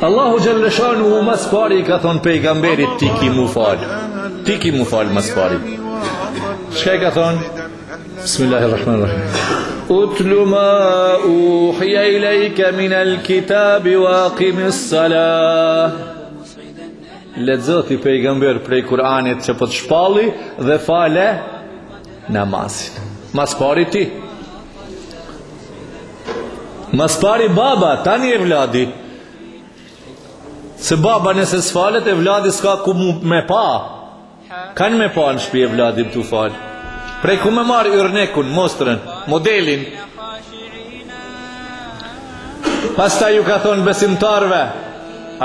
Allahu Gjellëshanu mas pari ka thonë pejgamberit ti ki mu falë mas pari. Shka i ka thonë? Bismillahirrahmanirrahim. Utlu ma uhija ilajka minal kitabi wa aqimis salah. Lexoti pejgamber prej Kur'anit që po të shpalli dhe fale namazin. Mas pari ti. Mas pari baba, tani e vladi. Se baba nëse s'falet e vladi s'ka ku me pa. Kanë me pa në shpi e vladi të falë. Prej ku me marë urnekun, mostrën, modelin. Pasta ju ka thonë besimtarve,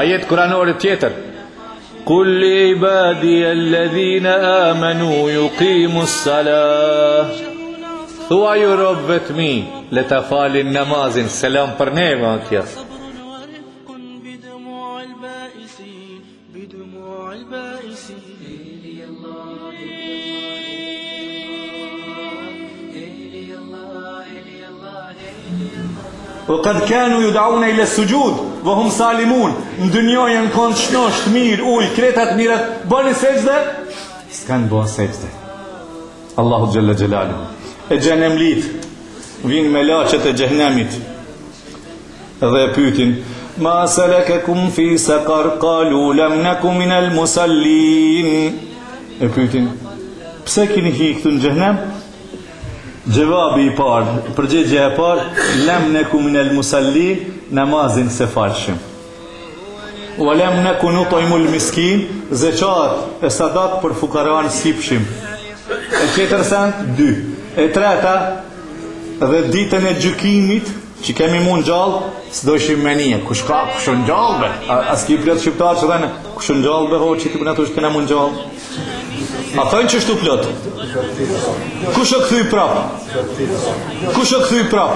ajet kuranorit tjetër. Kulli ibadi alladhina amanu yuqimu s-salah. Thua ju robëve të mi, le ta falin namazin, selam për neve atja. وقد كانوا يدعون إلى السجود وهم سالمون. Në dynjë janë konë shnosht, mirë, ullë, kretat mirat, bëni sejdë, s'kanë bënë sejdë. Allahu Gjelle Gjelalu. E gjenemlit, vinë me laqet e gjehnemit, dhe pytin, ma salakakum fi saqar, qalu lam naku minal musallin. E pytin, pse kini hi këtu në gjehnem? Gjevabi i parë, përgjigja e parë, lam naku minal musallin, namazin se falshim. Wa lam naku nut'imul miskin, zeqat e sadak për fukaran sipshim. E tjetër sen, 2. E treta, dhe ditën e gjykimit, që kemi mund gjallë, s'dojshim me nije. Kush ka, kush në gjallë be? As ki plot shqiptar që dhene, kush në gjallë be, ho, që ti përna të është kena mund gjallë. A thënë që shtu plot? Kush e këthuj prap? Kush e këthuj prap?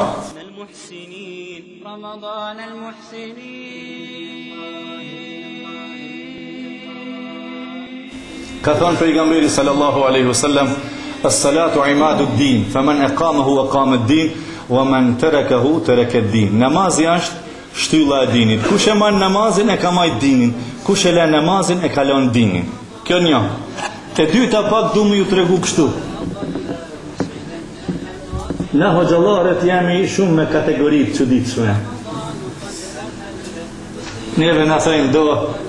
Ka thonë pejgamberi sallallahu aleyhi wasallam, as-salatu imadu d-din, faman aqamahu aqama d-din, wa man tarakahu taraka d-din. Namazi është shtylla e dinit. Kush e man namazin e ka majt dinin, kush e la namazin e ka lën dinin. Kjo një. Te dyta pak du më ju tregu kështu. Na hoxhallarët jemi shumë me kategoritë çuditshme. Neve na thajnë do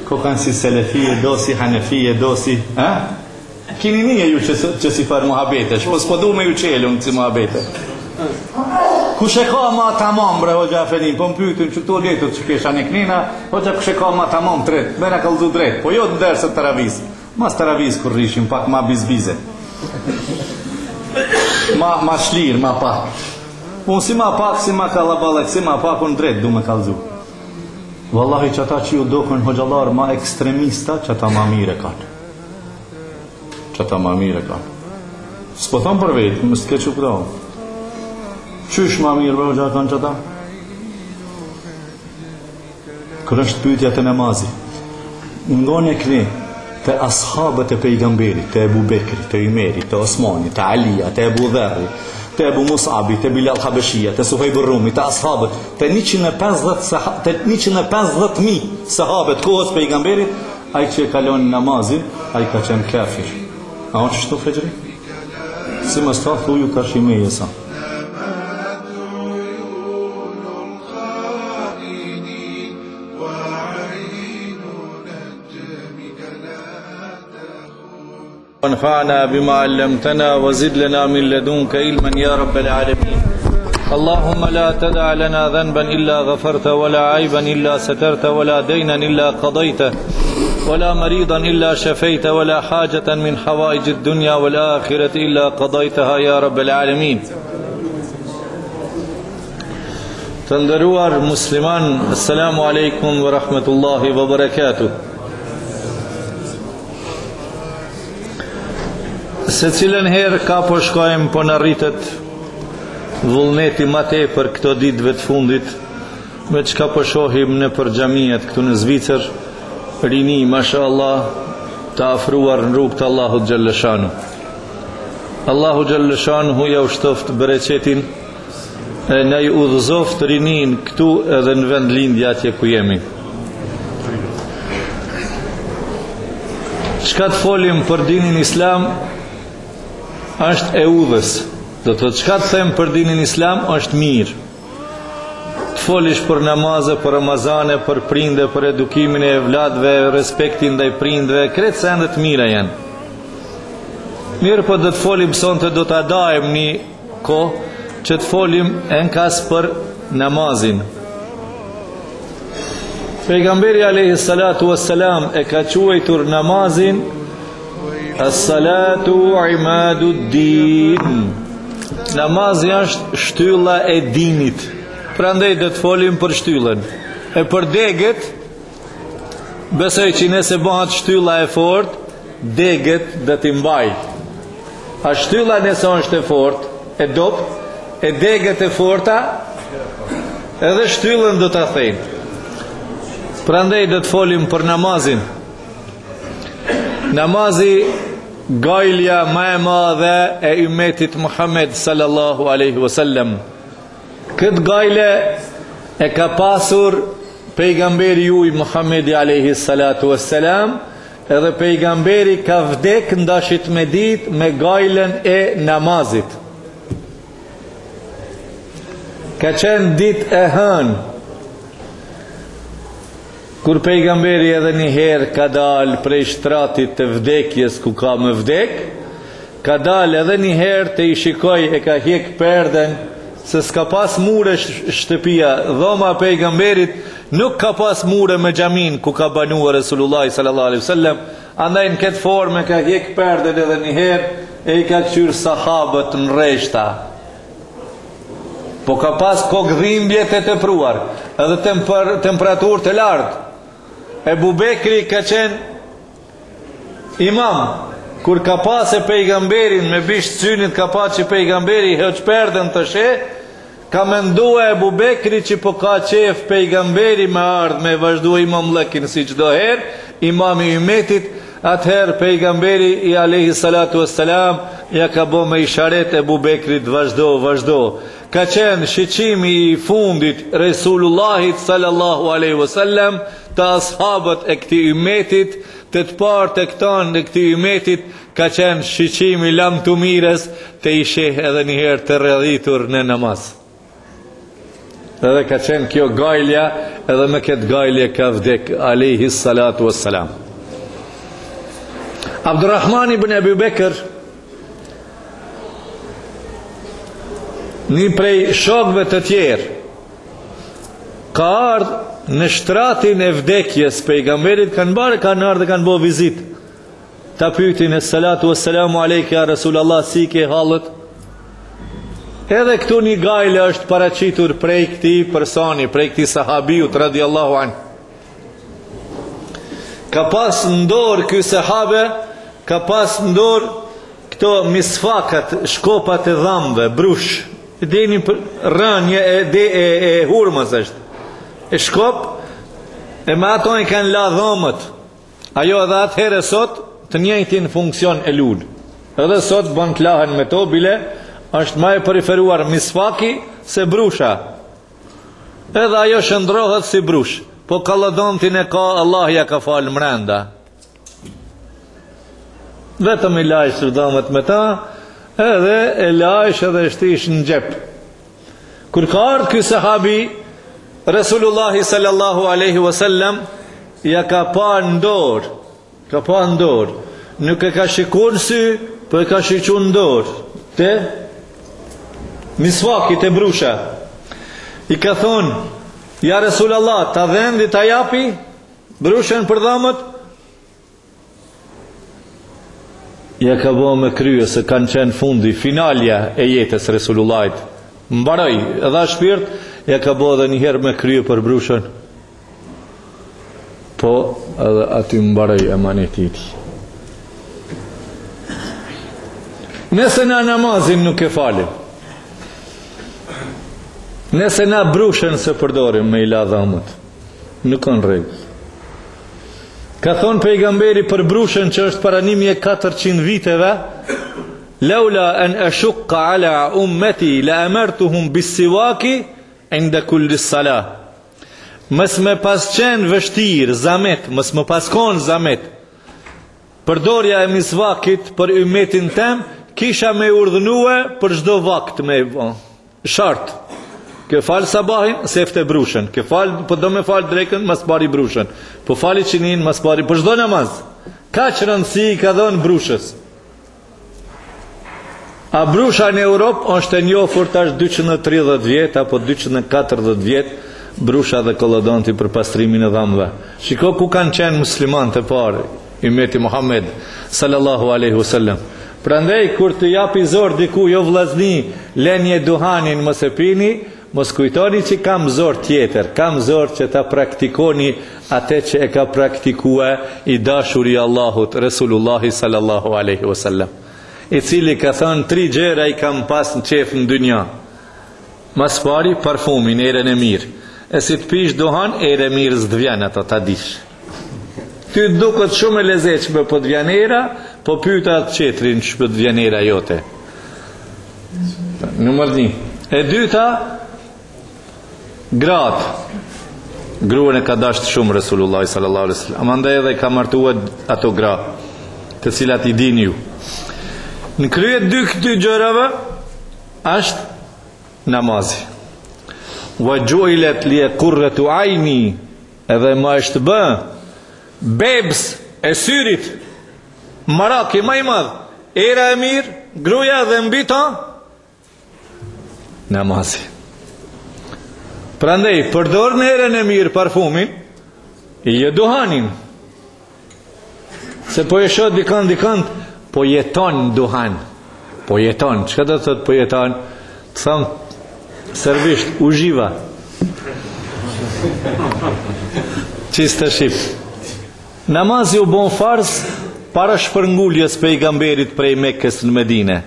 kokan si selefije, do si hanefije, do si... Kini nije ju që si farë muhabetesh, po s'po du me ju qelun si muhabete. Kush e ka ma tamam, bre, hoxha Afenin, po më pyetën që këto letët që kesha një knina, hoxha kush e ka ma tamam tret, mena kallzu drejt, po jo të ndërse taravis. Mas taravis kur rishim, pak ma bizbize. Ma shlir, ma pak. Unë si ma pak, si ma kalabalek, si ma pak, unë drejt du me kallzu. Wallahi që ata që ju dokën hoxhallar ma ekstremista, që ata ma mire kanë. Që ata ma mire kanë. S'po thonë për vetë, më s'ke që këto. Qysh ma mirë bërë gjatë kanë që ata? Kërë është pyetja të namazi. Ngone këne të ashabët e pejgamberit, të Ebu Bekri, të Umeri, të Osmani, të Alija, të Ebu Dherri, të Ebu Musabi, të Bilal Habeshia, të Suhejbur Rumi, të ashabët, të 150.000 sahabët kohës pejgamberit, ai që e kalon namazin, ai ka qenë kafir. A unë që shtu fejri? Si më sta thuju ka shimeje sa. وانفعنا بما علمتنا وزد لنا من لدنك علما يا رب العالمين. اللهم لا تدع لنا ذنبا إلا غفرت ولا عيبا إلا سترت ولا دينا إلا قضيته ولا مريضا إلا شفيت ولا حاجة من حوائج الدنيا والآخرة إلا قضيتها يا رب العالمين. تندروار مسلمان السلام عليكم ورحمة الله وبركاته. Se cilën herë ka po shkojmë po në rritet vullneti ma te për këto ditëve të fundit, me çka po shohim në për xhamiat këtu në Zvicër, rini, mashallah, të afruar në rrugt të Allahut Gjellëshanu. Allahu Gjellëshanu ja ushtoft bereqetin e ne i udhëzoft rinin këtu edhe në vend lindja atje ku jemi. Çka të folim për dinin islam është e udhës. Do të thotë çka të them për dinin islam është mirë. Të folish për namazë, për Ramazane, për prindë, për edukimin e evladëve, respektin ndaj prindëve, kretë sendet të mira janë. Mirë, po do të folim sonte, do ta dajmë një kohë që të folim enkas për namazin. Pejgamberi alayhi salatu wassalam e ka quajtur namazin as-salatu imaduddin. Namazi është shtylla e dinit. Prandaj do të folim për shtyllën. E për degët, besoj që nëse bëhet shtylla e fortë, degët do t'i mbaj. A shtylla nëse është e fortë, e dopt, e degët e forta, edhe shtyllën do ta thejnë. Prandaj do të folim për namazin. Namazi, gajlja më e madhe e ummetit Muhammed sallallahu alaihi wasallam. Këtë gajle e ka pasur pejgamberi juaj Muhammedi alaihi salatu wassalam, edhe pejgamberi ka vdek ndashit me ditë me gajlen e namazit. Ka qenë ditë e hënë, kur pejgamberi edhe një herë ka dalë prej shtratit të vdekjes ku ka më vdek, ka dalë edhe një herë të i shikoj e ka hjek perden, se s'ka pas mure shtëpia, dhoma pejgamberit nuk ka pas mure me xhamin ku ka banuar Resulullah sallallahu alaihi wasallam, andaj në këtë formë ka hjek perden edhe një herë e i ka kthyer sahabët në rreshta. Po ka pas kokdhimbje të tepruar, edhe temperaturë të lartë. Ebu Bekri ka qenë imam, kur ka pas e pejgamberin me bisht synit, ka pas që pejgamberi heq perden të she, ka mendua Ebu Bekri që po ka qef pejgamberi me ardh me vazhdua imam lëkin si çdo herë, imam i ummetit, atëherë pejgamberi i alayhi salatu wassalam ja ka bo me isharet Ebu Bekrit vazhdo. Ka qenë shiqimi i fundit Resulullahit sallallahu alaihi wasallam të ashabët e këtij ummetit, të partë e këtan e këtij ummetit, ka qenë shiqimi lam të mires të i sheh edhe një herë të rrjedhitur në namaz. Edhe ka qenë kjo gajlja, edhe me këtë gajlje ka vdek alayhi salatu wassalam. Abdurrahman ibn Abi Bekr, një prej shokëve të tjerë, ka ardhë në shtratin e vdekjes pejgamberit, kanë ardhë dhe kanë bo vizit. Ta pyetin e salatu e selamu alejke a Rasulallah, si ke halët? Edhe këtu një gajle është paraqitur prej këti personi, prej këti sahabiut, radiallahu anë. Ka pas ndorë këj sahabe, ka pas ndorë këto misfakat, shkopat e dhamve, brush, dini rënje e hurmës është. E shkop, e me ato i kanë la dhomët. Ajo edhe atëherë sot të njëjtin funksion e lullë. Edhe sot bën të lahen me to, bile është ma e preferuar misfaki se brusha. Edhe ajo shëndrohet si brush, po kalladontin e ka, Allah ja ka falë mrenda. Vetëm i lajsh dhomët me ta, edhe e lajsh edhe shtish në gjep. Kur ka ardhë ky sahabi, Resulullahi sallallahu aleyhi wasallam ja ka pa ndorë, nuk e ka shikun sy, po e ka shikun ndorë, te misfaki te brusha. I ka thonë, ja Resulullah, ta dhendi ta japi brushën për dhomët? Ja ka bo me krye se kanë qenë fundi, finalja e jetës Resulullahit. Mbaroj, edhe shpirt, ja ka bo dhe njëherë me krye për brushën. Po, edhe aty mbaroj emanetit. Nëse na namazin nuk e falim, Nëse na brushën se përdorim me ila dhamët, nuk kanë rregull. Ka thonë pejgamberi për brushën që është para 1400 viteve, laula an ashqa ala ummati la amartuhum bis-siwaki inda kulli salah. Mës me pas qenë vështirë zamet, mës me pas konë zamet, përdorja e misvakit për ummetin tem, kisha me urdhënue për çdo vakt me shartë. Kë falë sabahin, sefte brushën. Kë falë, po do me falë drekën, mas pari brushën. Po fali qinin, mas pari, për çdo namaz. Ka që rëndësi i ka dhënë brushës. A brusha në Europë është e njohur tash 230 vjet apo 240 vjet, brusha dhe kollodonti për pastrimin e dhambëve. Shiko ku kanë qenë muslimanët e parë, ummeti Muhammed sallallahu alaihi wasallam. Prandaj kur të japi zor diku, jo vllazni, lenje duhanin mos e pini, mos kujtoni që kam zor tjetër, kam zor që ta praktikoni atë që e ka praktikue i dashuri Allahut, Resulullahi sallallahu alaihi wasallam, i cili ka thënë 3 gjëra i kam pas në qef në dynja. Mas pari, parfumin, erën e mirë. E si të pish duhan, erë e mirë s'të vjen ato, ta dish. Ty duket shumë e lezetshme po të vjen era, po pyeta atë qetrin që po të vjen era jote. Numër 1. E dyta, gratë. Gruën e ka dashur shumë Resulullah sallallahu alaihi wasallam. Amandaj edhe ka martuar ato gra, të cilat i dini ju. Në krye 2 këty gjërave është namazi. Wa ju'ilat li qurratu ayni, edhe më është bë bebs e syrit, maraki më i madh, era e mirë, gruaja dhe mbi ta namazi. Prandaj përdor në erën e mirë parfumin, i duhanin. Se po e shoh dikant, po jeton duhan. Po jeton. Çka do të thotë po jeton? Të thon servisht uživa. Çista ship. Namazi u bon farz para shpërnguljes pejgamberit prej Mekës në Medinë.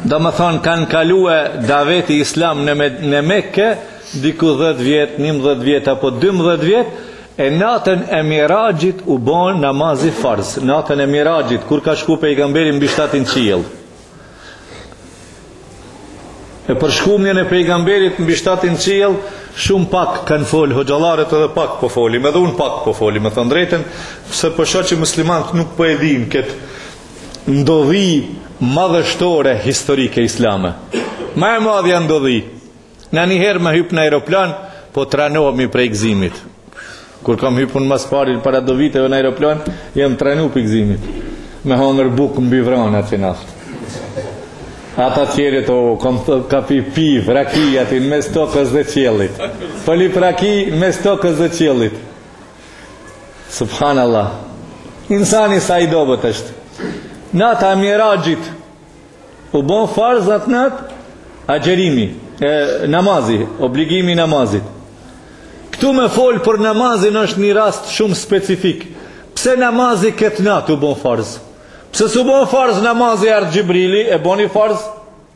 Do më thonë kanë kalue daveti islam në Mekke diku 10 vjet, 11 vjet apo 12 vjet, e natën e Mirajit u bon namazi farz. Natën e Mirajit, kur ka shku pejgamberi mbi 7 qiell. E për shkumjen e pejgamberit mbi 7 qiell, shumë pak kanë fol hoxhallarët, edhe pak po folim, edhe unë pak po folim, me thënë drejtën, se po shoh që muslimanët nuk po e dinë këtë ndodhi madhështore historike islame. Ma e madhja ndodhi. Na njëherë me hyp në aeroplan, po tranohemi prej gëzimit. Kur kam hypun mas pari para do viteve në aeroplan, jam tranu për gëzimit. Me hangër bukë mbi vrana që naftë. Ata tjerit ka piv, raki aty në mes tokës dhe qiellit. Pëllip raki në mes tokës dhe qiellit. Subhanallah. Insani sa i dobët është. Nata Mirajit u bon farz atë natë agjerimi, namazi, obligimi namazit. Këtu me fol për namazin është një rast shumë specifik. Pse namazi këtë natë u bon farz? Pse s'u bon farz namazi erdhë Gjibrili e boni farz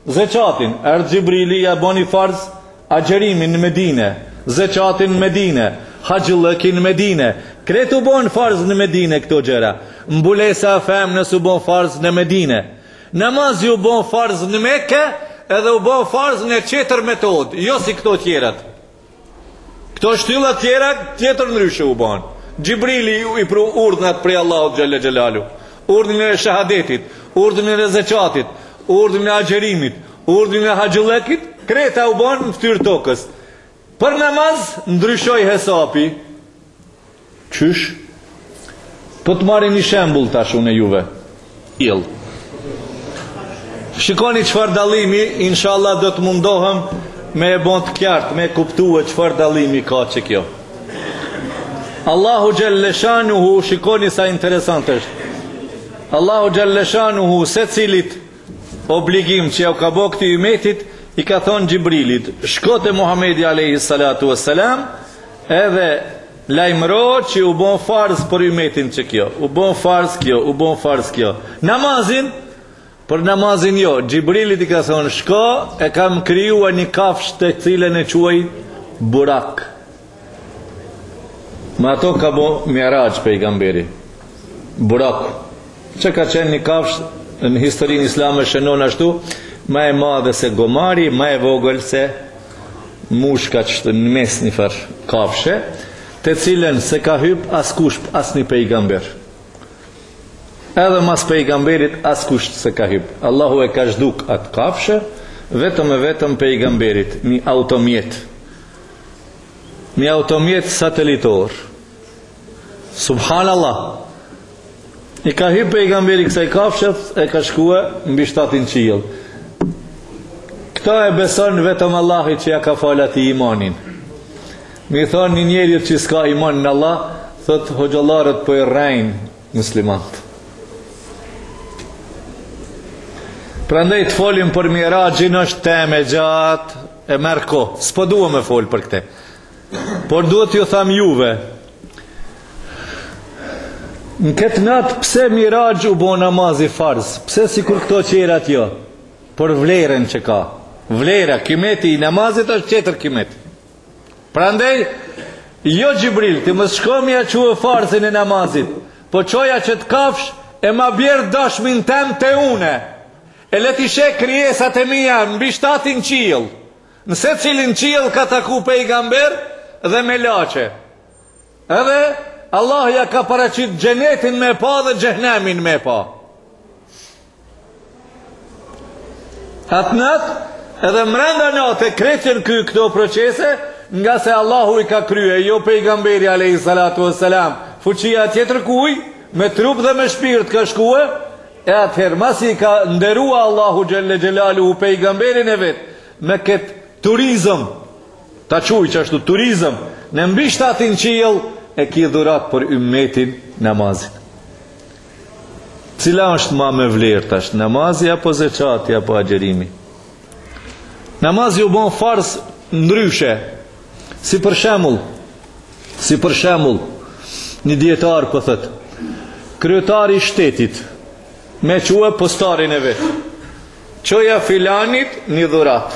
zeqatin, erdhë Gjibrili e boni farz agjerimin në Medine, zeqatin në Medine, haqëllëkin në Medine. Kretë u bon farz në Medine këto gjera. Mbulesa femnës u bon farz në Medine. Namazi u bon farz në Mekë, edhe u bon farz në tjetër metod, jo si këto tjerat. Këto shtyllat tjera tjetër ndryshe u bon. Gjibrili i pru urdhnat prej Allahut xhalla xhelalu, urdhën e shahadetit, urdhën e zeqatit, urdhën e agjerimit, urdhën e haxhillekit, kreta u bon në fytyrë tokës. Për namaz ndryshoi hesapi. Qysh? Po të marrim një shembull tash unë juve. Shikoni çfarë dallimi, inshallah do të mundohem me e bon të qartë, me kuptue çfarë dallimi ka që kjo. Allahu xhalla shanuhu, shikoni sa interesant është. Allahu xhalla shanuhu se cilit obligim që ja ka bë këtij ummetit, i ka thonë Gjibrilit, shko te Muhamedi alayhi salatu wassalam, edhe lajmëro që u bon farz për ummetin që kjo, u bon farz kjo, u bon farz kjo. Namazin Për namazin jo, Gjibrilit i ka thonë, shko e kam krijuar një kafshë të cilën e quaj Burak. Me ato ka bo Mi'raj pejgamberi. Buraku. Që ka qenë një kafshë në historinë islame shënon ashtu, ma e madhe se gomari, ma e vogël se mushka që në mes një farë kafshë, të cilën se ka hyp askush, as një pejgamber. Edhe mas pejgamberit askush se ka hyp. Allahu e ka zhduk atë kafshë, vetëm e vetëm pejgamberit, një automjet. Një automjet satelitor. Subhanallah. I ka hyp pejgamberi kësaj kafshës, e ka shkua mbi 7 qiell. Këta e beson vetëm Allahi që ja ka falat i imanin. Mi thonë një njerit që s'ka iman në Allah, thot hoxhallarët po i rrejnë muslimat. Prandaj të folim për Mi'rajin është temë gjatë, e merr kohë. S'po dua me fol për këtë. Por duhet ju tham juve. Në këtë natë pse Mi'raj u bo namazi farz? Pse sikur këto qerat jo? Por vlerën që ka. Vlera, kimeti i namazit është tjetër kimet. Prandaj, jo Gjibril, ti mos shko mi a quë farzin e namazit, po qoja që të kafsh e ma bjerë dashmin tem të une. E le t'i shek krijesat e mija mbi 7 qiell. Nëse cilin qiell ka taku pejgamber dhe me lache. Edhe Allah ja ka paraqit xhenetin me pa dhe xhehenemin me pa. Atë natë, edhe mrenda natë kreqen këto procese, nga se Allahu i ka krye, jo pejgamberi alayhi salatu wassalam. Fuqia tjetër kuj, me trup dhe me shpirt ka shkue, e atëherë masi i ka nderua Allahu xhelle xhelaluhu pejgamberin e vet me këtë turizëm, ta quj që ashtu turizëm, në mbi 7 qiell e ki dhurat për ummetin namazin. Cila është ma me vlerë tash, namazi apo zeqati apo agjerimi? Namazi u bon farz ndryshe. Si për shembull, një dietar po thot, kryetari i shtetit me quë postarin e vet. Çoja filanit një dhurat,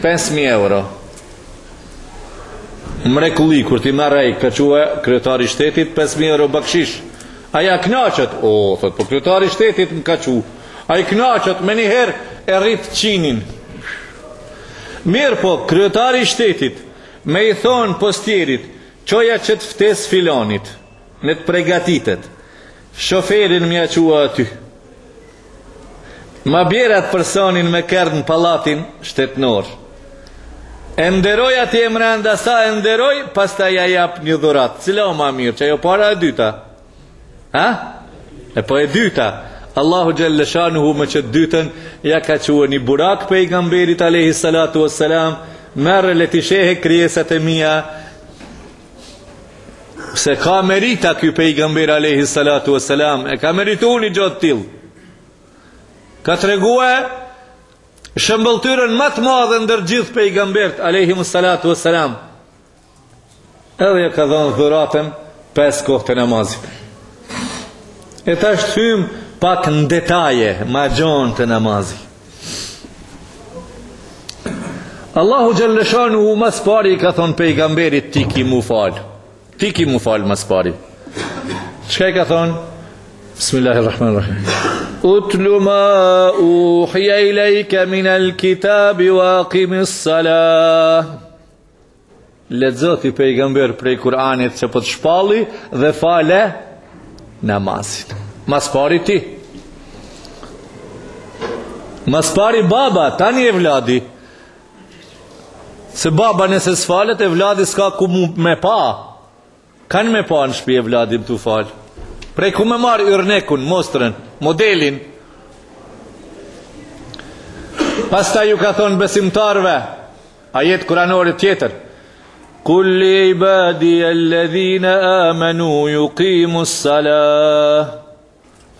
5.000 euro. Mrekulli kur ti marrë ka quë kryetari i shtetit 5.000 euro bakshish. Aja knaqet, thot, po kryetari i shtetit më ka quë. Ai knaqet me një herë e rrit qinin. Mirë po, kryetari i shtetit me i thonë postjerit, qoja që të ftes filanit, në të pregatitet, shoferin mja qua aty. Ma bjerat personin me kërë në palatin shtetnor. E nderoj ati e mrenda sa e nderoj, pas ta ja jap një dhurat. Cila o ma mirë, që ajo para e dyta? Ha? E po e dyta. Allahu xhelle shanuhu me që dytën ja ka qua një burak pejgamberit alayhi salatu wassalam, merë le t'i shehe krijesat e mia, se ka merita ky pejgamber alayhi salatu wassalam, e ka meritu një gjotë til. Ka të reguë shëmbëltyrën më të madhe ndër gjithë pejgambert alayhi salatu wassalam. Edhe ja ka dhënë dhuratën 5 kohë të namazit. E ta shthym pak në detaje, ma gjonë të namazit. Allahu xhelle shanuhu mas pari ka thonë pejgamberit ti ki mu fal. Ti ki mu fal mas pari. Çka ka thonë? Bismillahirrahmanirrahim. Utlu ma uhiya ilayka min al-kitab wa aqimis salah. Lexoti pejgamber prej Kur'anit që po të shpalli dhe fale namazin. Mas pari ti. Mas pari baba, tani e vladi. Se baba nëse s'falet e vladi s'ka ku me pa. Kanë me pa në shpi e vladi më të falë. Prej ku me marë yrnekun, mostrën, modelin. Pasta ju ka thonë besimtarve, ajet kuranore tjetër, kulli ibadi alladhina amanu yuqimu s-salah.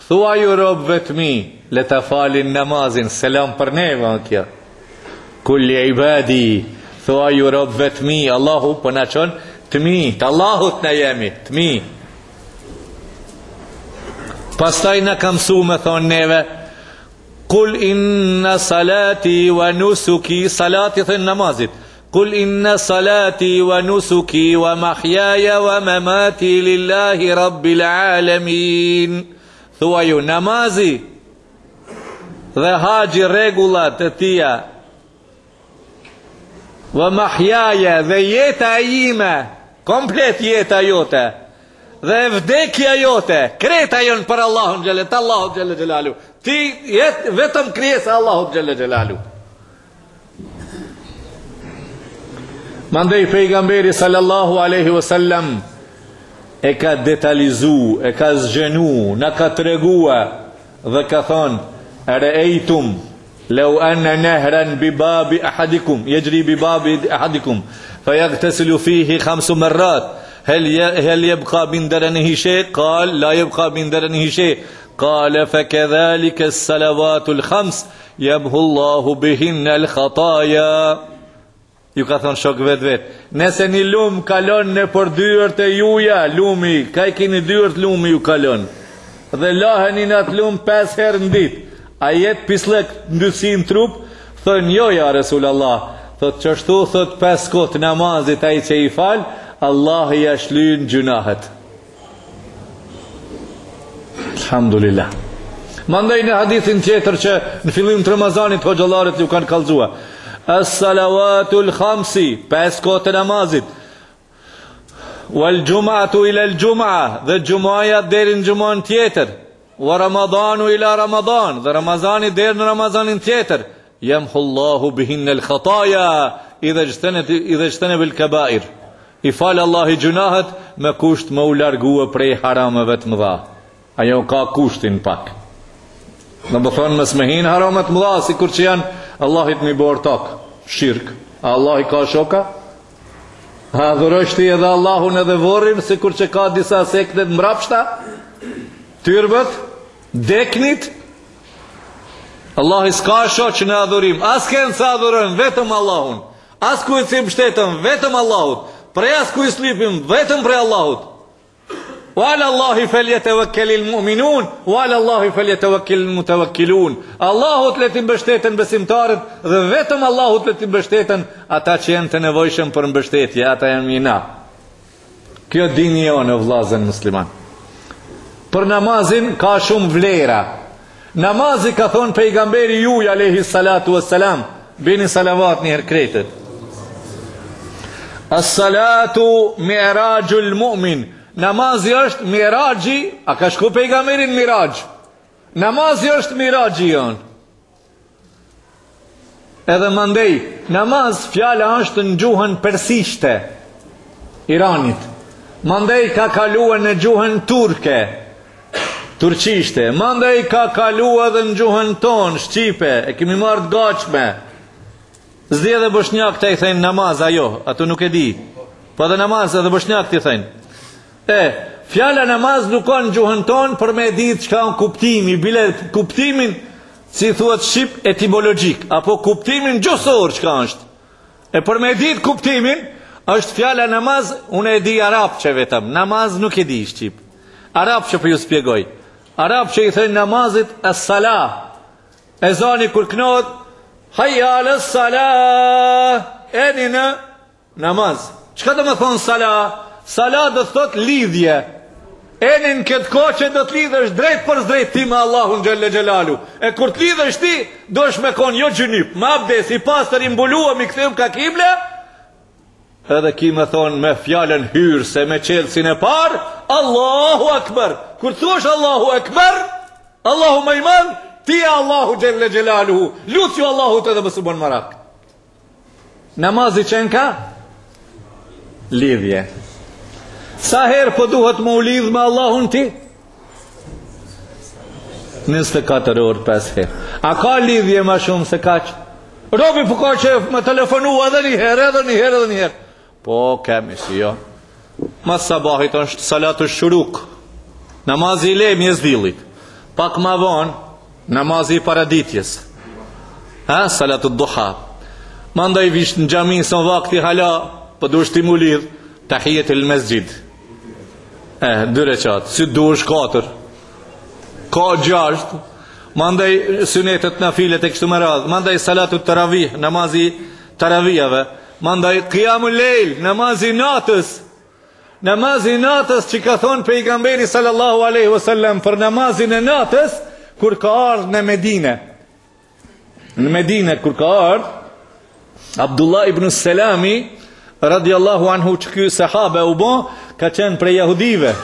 Thua ju robëve të mi, le ta falin namazin, selam për neve në kja. Kulli ibadi, thua ju robëve të mi, Allahu për në qonë, të mi, të Allahut në jemi, të mi. Pastaj në kam su me thonë neve, Kul inna salati wa nusuki, salati thënë namazit. Kul inna salati wa nusuki wa mahyaya wa mamati lillahi rabbil alamin. Thua ju, namazi dhe haxhi, rregullat e tia, wa mahyaya, dhe jeta ime, komplet jeta jote, dhe vdekja jote, kreta jon për Allahun xhelle xhelalu. Ti jetë vetëm krijesa Allahut xhelle xhelalu. Mandej pejgamberi sallallahu alaihi wasallam e ka detalizu, e ka zgjenu, na ka tregua dhe ka thonë: "Ra'aytum law anna nahran bi babi ahadikum yajri bi babi ahadikum fayaghtasil fihi 5 marrat هل يبقى من درنه شيء؟ قال لا يبقى من درنه شيء. قال فكذلك الصلوات الخمس يمحو الله بهن الخطايا." Ju ka thonë shok vetë. Nëse një lum kalon në për dyert e juja, lumi, ka i kini dyert, lumi ju kalon. Dhe laheni në atë lum 5 herë në ditë. A jetë pislek ndësin trup? Thënë jo, ja Resulallah. Thëtë qështu, thëtë 5 kotë namazit a i që i falë, Allah i ashlyn gjunahet. Alhamdulillah. Mandaj në hadithin tjetër që në fillim të Ramazanit hoxhallarit ju kanë kallëzua: As-salawatul khamsi, 5 kote namazit, wal gjumatu ila l-gjuma, dhe gjumaja deri në gjumën tjetër, wa Ramadanu ila Ramadan, dhe Ramazani deri në Ramazanin tjetër, yamhu Allahu bihin al-khataya idha ijtanaba al-kaba'ir. I falë Allah i gjunahet me kusht me u largue prej harameve të mëdha. Ajo ka kushtin pak. Në më thonë mës me hinë haramet mëdha, si kur që janë Allahit mi borë takë, shirk. A Allah i ka shoka? A dhurështi edhe Allahun edhe vorin, si kur që ka disa sektet mrapshta, tyrbet, deknit. Allah i s'ka shoqë në adhurim. As kënë sa adhurën, vetëm Allahun. As ku i cim shtetëm, vetëm Allahut. Prej as ku i slipim, vetëm prej Allahut. Wa ala Allahi falyatawakkalul mu'minun, wa ala Allahi falyatawakkal mutawakkilun. Allahut le të mbështeten besimtarët dhe vetëm Allahut le të mbështeten ata që janë të nevojshëm për mbështetje, ata janë mina. Kjo dini jonë, vllazën musliman. Për namazin ka shumë vlera. Namazi, ka thonë pejgamberi juaj alayhi salatu wassalam, bini salavat një herë kretet. As-salatu mi'rajul mu'min. Namazi është miraxhi, a ka shku pejgamberin miraxh? Namazi është miraxhi jon. Edhe mandej, namaz fjala është në gjuhën persishte, Iranit. Mandej ka kaluar në gjuhën turke, turqishte. Mandej ka kaluar edhe në gjuhën ton, shqipe, e kemi marrë të gatshme. Zdi edhe bosnjak të i thejnë namaz, ajo, ato nuk e di. Po edhe namaz edhe bosnjak të i thejnë. Fjala namaz nuk ka në gjuhën ton për me ditë që ka në kuptimi, bile kuptimin, si thuat shqip, etimologjik, apo kuptimin gjosor që ka është. E për me ditë kuptimin, është fjala namaz, unë e di arab që vetëm, namaz nuk e di shqip. Arab që për ju spjegoj. Arab që i thënë namazit as-salah. E zani kur knot, hayya ala-salah, eni në namaz. Çka do me thonë salah? Salah do thot lidhje. Enin këtë kohë që do të lidhësh drejt për drejt ti me Allahun xhelle xhelalu. E kur të lidhësh ti, dosh me kon jo gjunip, me abdes, i pastër, i mbuluam, i kthejmë ka kible. Edhe ki me thonë me fjallën hyrse, me qelsin e par, Allahu Akbar. Kur thosh Allahu Akbar, Allahu më i madh, ti e Allahu xhelle xhelalu. Lutju Allahut edhe mos u bën marak. Namazi qenë ka? Lidhje. Sa herë po duhet më u lidh me Allahun ti? 24 orë 5 herë. A ka lidhje ma shumë se kaq? Robi po ka qef me telefonu edhe një herë, edhe një herë, edhe një herë. Po kemi si jo. Mas sabahit është salatu shuruk, namazi i lemjes dillit. Pak ma vonë, namazi i paraditjes. Salatu duha. Mandaj vish në xhami son vakti hala, po duhesh ti mu lidh tahiyetul masjid. 2 rekat, si duhesh 4, ka 6, mandej sunetet nafilet e kështu me radhë, mandej salatu taravih, namazi taravijave, mandej qiyamul lejl, namazi natës që ka thonë pejgamberi sallallahu aleyhi wasallam për namazin e natës, kur ka ardhë në Medine, kur ka ardhë Abdullah ibn Selami radiallahu anhu, që ky sahabe u bo, ka qenë prej jahudive,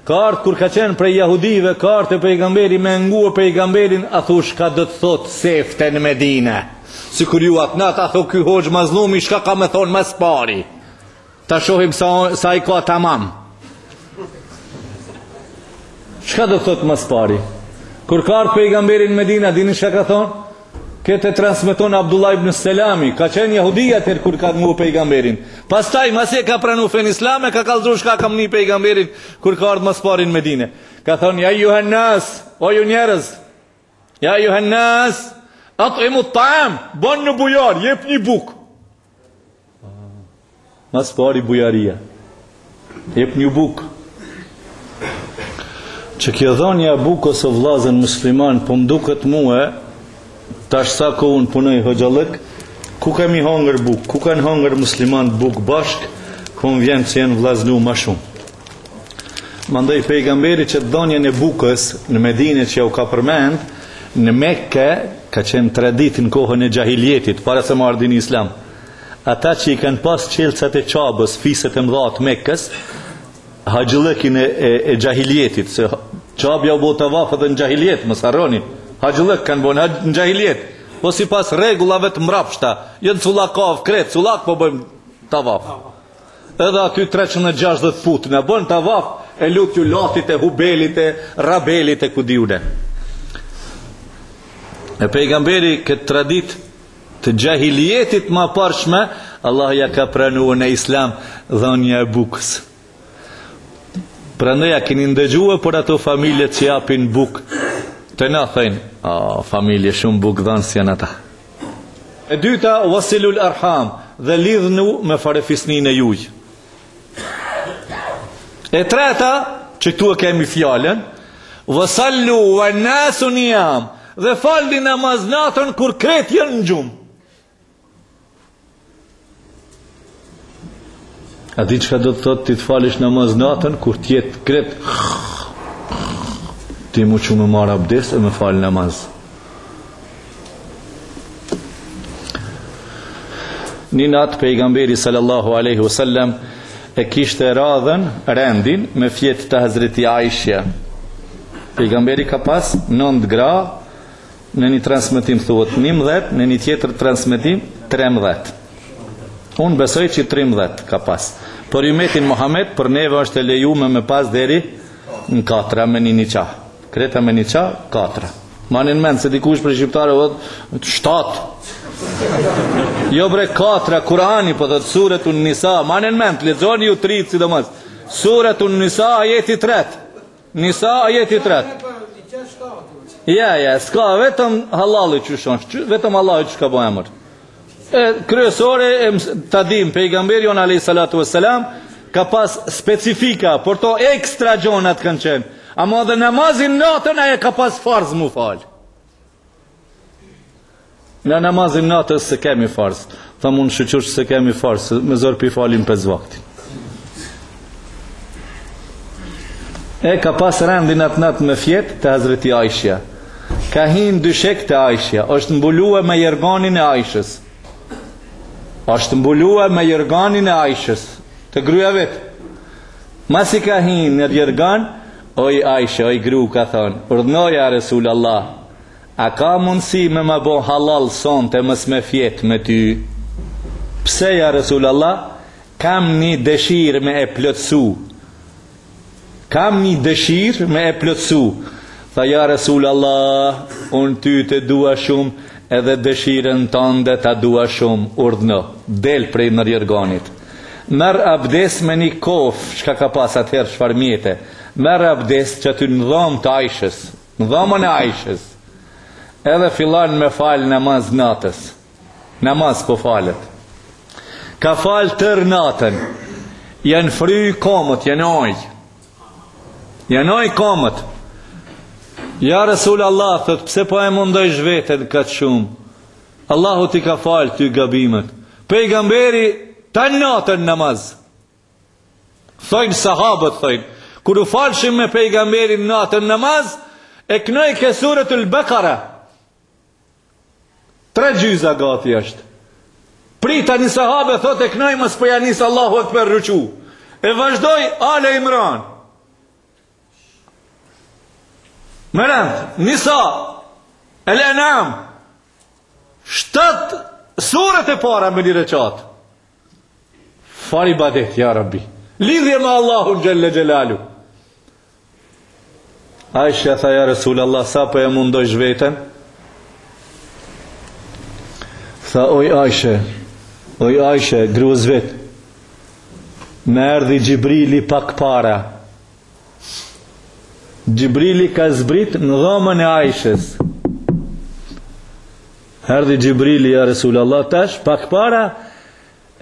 ka ardhë kur ka qenë prej jahudive, ka ardhë të pejgamberi me nguë pejgamberin, a thush ka do të thot sefte në Medine, si kur ju atë natë, a thot ky hoxh mazlumi, shka ka me thonë mas pari, ta shohim sa i ka tamam. Shka do të thot mas pari? Kur ka ardhë pejgamberin në Medina, dini shka ka thonë? Këtë transmeton Abdullah ibn Selami, ka qenë jahudia tërë kur ka ngu pejgamberin. Pastaj, masi ka pranu fen islame, ka kalzru shka kam një pejgamberin kur ka ardhë mas parin Medine. Ka thonë, ja juhen nas, o ju njerëz, ja juhen nas, atë imu taam, bon në bujar, jep një buk. Mas pari bujaria, jep një buk. Që kjo dhonja bukës o vlazën musliman, po mduket muë, tash sa ko unë punoj hoxhalëk, ku kemi hangër buk, ku kanë hangër musliman buk bashk, ku më vjen që jenë vlaznu ma shumë. Mandej pejgamberi që të dhonjën e bukës në Medine që ja u ka përmend, në Mekke ka qenë tradit në kohën e gjahiljetit, para se më ardhin islam. Ata që i kanë pas qelcat e qabës, fiset e mdhat Mekkës, haqëllëkin e gjahiljetit, se qabja u bo të vafë dhe në gjahiljet, më sarroni. Haqëllëk kanë bon në gjahiljet, po si pas regullave të mrapshta, jënë culakov, kretë, culak po bëjmë tavaf. Edhe aty 360 putë, në bëjmë tavaf, e lutju latit e hubelit e rabelit e kudiune. E pejgamberi këtë tradit të gjahiljetit ma parshme, Allah ja ka pranuar në islam dhënia e bukës. Prandaj keni ndëgjuar për ato familje që japin bukë, të na thëjnë, familje shumë bukë dhanë si janë ata. E dyta, wasilul arham, dhe lidhnu me farefisnin e juj. E treta, që këtu e kemi fjallën, wasallu wa nasu niyam, dhe falni namaz natën kur kret janë në gjumë. A di çka do të thotë ti të falish namaz natën kur t'jetë kret, ti mu që me marë abdes e me falë namaz. Një natë pejgamberi sallallahu aleyhi wasallam e kishte radhen, rendin, me fjetë të Hazreti Aishja. Pejgamberi ka pas 9 gra, në një transmitim thuhet 11, në një tjetër transmitim 13. Unë besoj që 13 ka pas. Por i metin Muhammed, për neve është e lejume me pas deri në 4 me një niqah. Kreta me një qa, 4. Manin men, se dikush për shqiptare vëtë 7. Jo bre 4, Kurani, po dhe të suret unë nisa. Manin men, të lezoni ju 3, sidomos. Suret unë nisa, ajeti 3. Nisa, ajeti 3. Ja, s'ka, vetëm halali që shonë, vetëm halali që ka bo emër. Kryesore, të dim, pejgamberi jonë a.s. ka pas specifika, por to ekstra gjonat kanë qenë. Ama dhe namazin natën e ka pas farz mu falë. Në namazin natës se kemi farz. Tha mund shëqysh se kemi farz, me zërë pi falim 5 vaktin. E ka pas rendin atë natë me fjetë të Hazreti Aishja. Ka hin dyshek të Aishja. Është mbulua me jerganin e Aishës. Është mbulua me jerganin e Aishës. Të gruja vetë. Masi ka hin në jergan, oj Aisha, oj gru ka thonë, urdhnoja Resul Allah, a ka mundësi me më bo halal sonte mës me fjetë me ty? Pse ja Resul Allah? Kam një dëshirë me e plotësu. Kam një dëshirë me e plotësu. Tha ja Resul Allah, unë ty të dua shumë, edhe dëshirën tënde ta dua shumë, urdhno, del prej në rjerganit. Merë abdes me një kof, shka ka pas atëherë shfarmjete, merë abdes që ty në dhamë të Aishës, në dhamën e Aishës, edhe filan me falë namaz natës, namaz po falet. Ka falë tërë natën, janë fry komët, janë oj komët. Ja Resul Allah, thot, pse po e mundojsh veten kaq shumë? Allahu ti ka falë ty gabimet. Pejgamberi ta natën namaz. Thojnë sahabët, thojnë, kur u falshim me pejgamberin natën namaz, e knoj ke Suratul Bekara. 3 gjyza gati është. Prita një sahabe, thot, e knoj mës për janis Allahu Ekber rëqu. E vazhdoj Ale Imran. Mërënd, Nisa, El Enam, 7 surat e para me një reqat. Fari badet, ja Rabbi. Lidhje me Allahun Gjelle Gjelalu. Aisha tha, ja Resul Allah, sa për e mundoj zhveten? Tha, oj Aisha, gruaz vet, me erdhi Gjibrili pak para. Gjibrili ka zbrit në dhomën e Aishës. Erdhi Gjibrili, ja Resul Allah, tash pak para,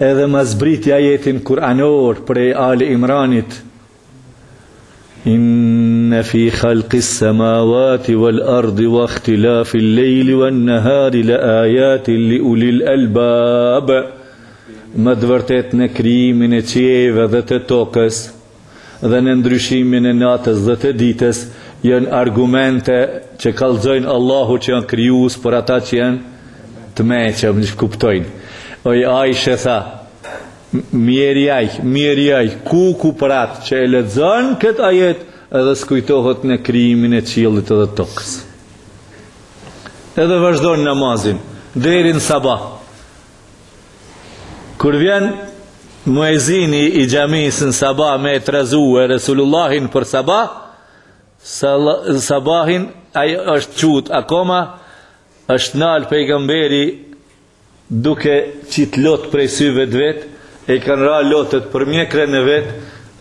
edhe ma zbriti ajetin kuranor prej Ali Imranit. Inna fi khalqis samawati wal ardi wa ikhtilafi al-layli wan nahari la ayatin li ulil albab. Më të vërtet në krijimin e qiejve dhe të tokës dhe në ndryshimin e natës dhe të ditës janë argumente që kallëzojnë Allahu që janë krijues për ata që janë të meqëm, që kuptojnë. Oj Aisha tha, mirjaj, ku për atë që e lexon këtë ajet edhe skujtohet në krijimin e qiellit edhe tokës. Edhe vazhdon namazin deri në sabah. Kur vjen muezini i xhamisë në sabah me trazue Resulullahin për sabah, sabahin ai është qut akoma, është nal pejgamberi duke qit lot prej syve të vet, e kanë ra lotët për mjekrën e vet,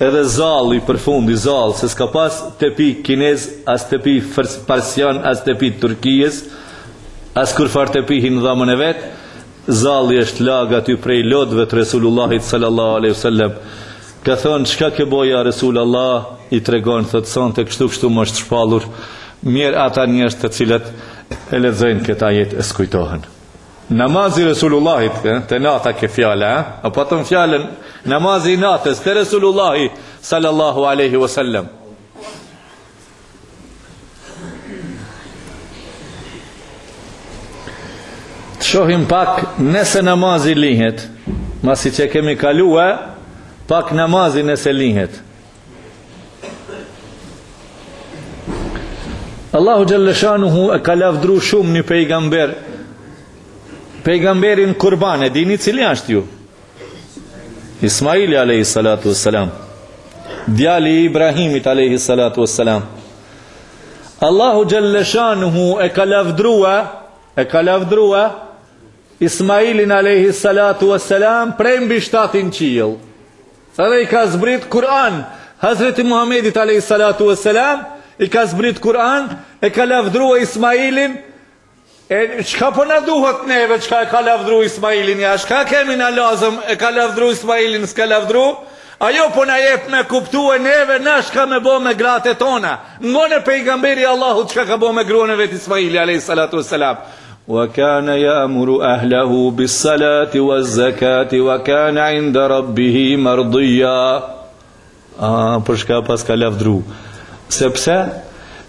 edhe zalli për fundi zall, se s'ka pas tepi kinez, as tepi persian, as tepi Turkijës, as kur far tepi hin dhomën e vet. Zalli është lag aty prej lotëve të Resulullahit sallallahu alaihi wasallam. Ka thonë, çka ke boja Resulullah? I tregon, thot, sonte kështu më është shpallur. Mirë ata njerëz të cilët e lexojnë këtë ajet e skujtohen. Namazi Resulullahit, te nata ke fjala, apo të fjalën namazi i natës te Resulullahi sallallahu alaihi wasallam. Të shohim pak nëse namazi lihet, masi që kemi kalua, pak namazi nëse lihet. Allahu Gjellëshanuhu e ka lavdru shumë një pejgamber, pejgamberin kurban, e dini cili ashtë ju? Ismaili alayhi salatu wassalam, djali i Ibrahimit alayhi salatu wassalam. Allahu Gjellëshanuhu e ka lavdrua Ismailin alayhi salatu wassalam prej mbi 7 qiell. Edhe i ka zbrit Kur'an, Hazreti Muhammedit alayhi salatu wassalam, i ka zbrit Kur'an, e ka lavdrua Ismailin. E çka po na duhet neve, çka e ka lavdru Ismailin, ja çka kemi na lazëm, e ka lavdru Ismailin, s'ka lavdru. Ajo po na jep me kuptue neve, na çka me bo me gratë tona. Ngone pejgamberi Allahut çka ka bo me gruan e vet Ismaili alayhi salatu wassalam. Wa kana ya'muru ahlahu bis-salati waz-zakati wa kana 'inda rabbih mardiya. Për çka pas ka lavdru? Sepse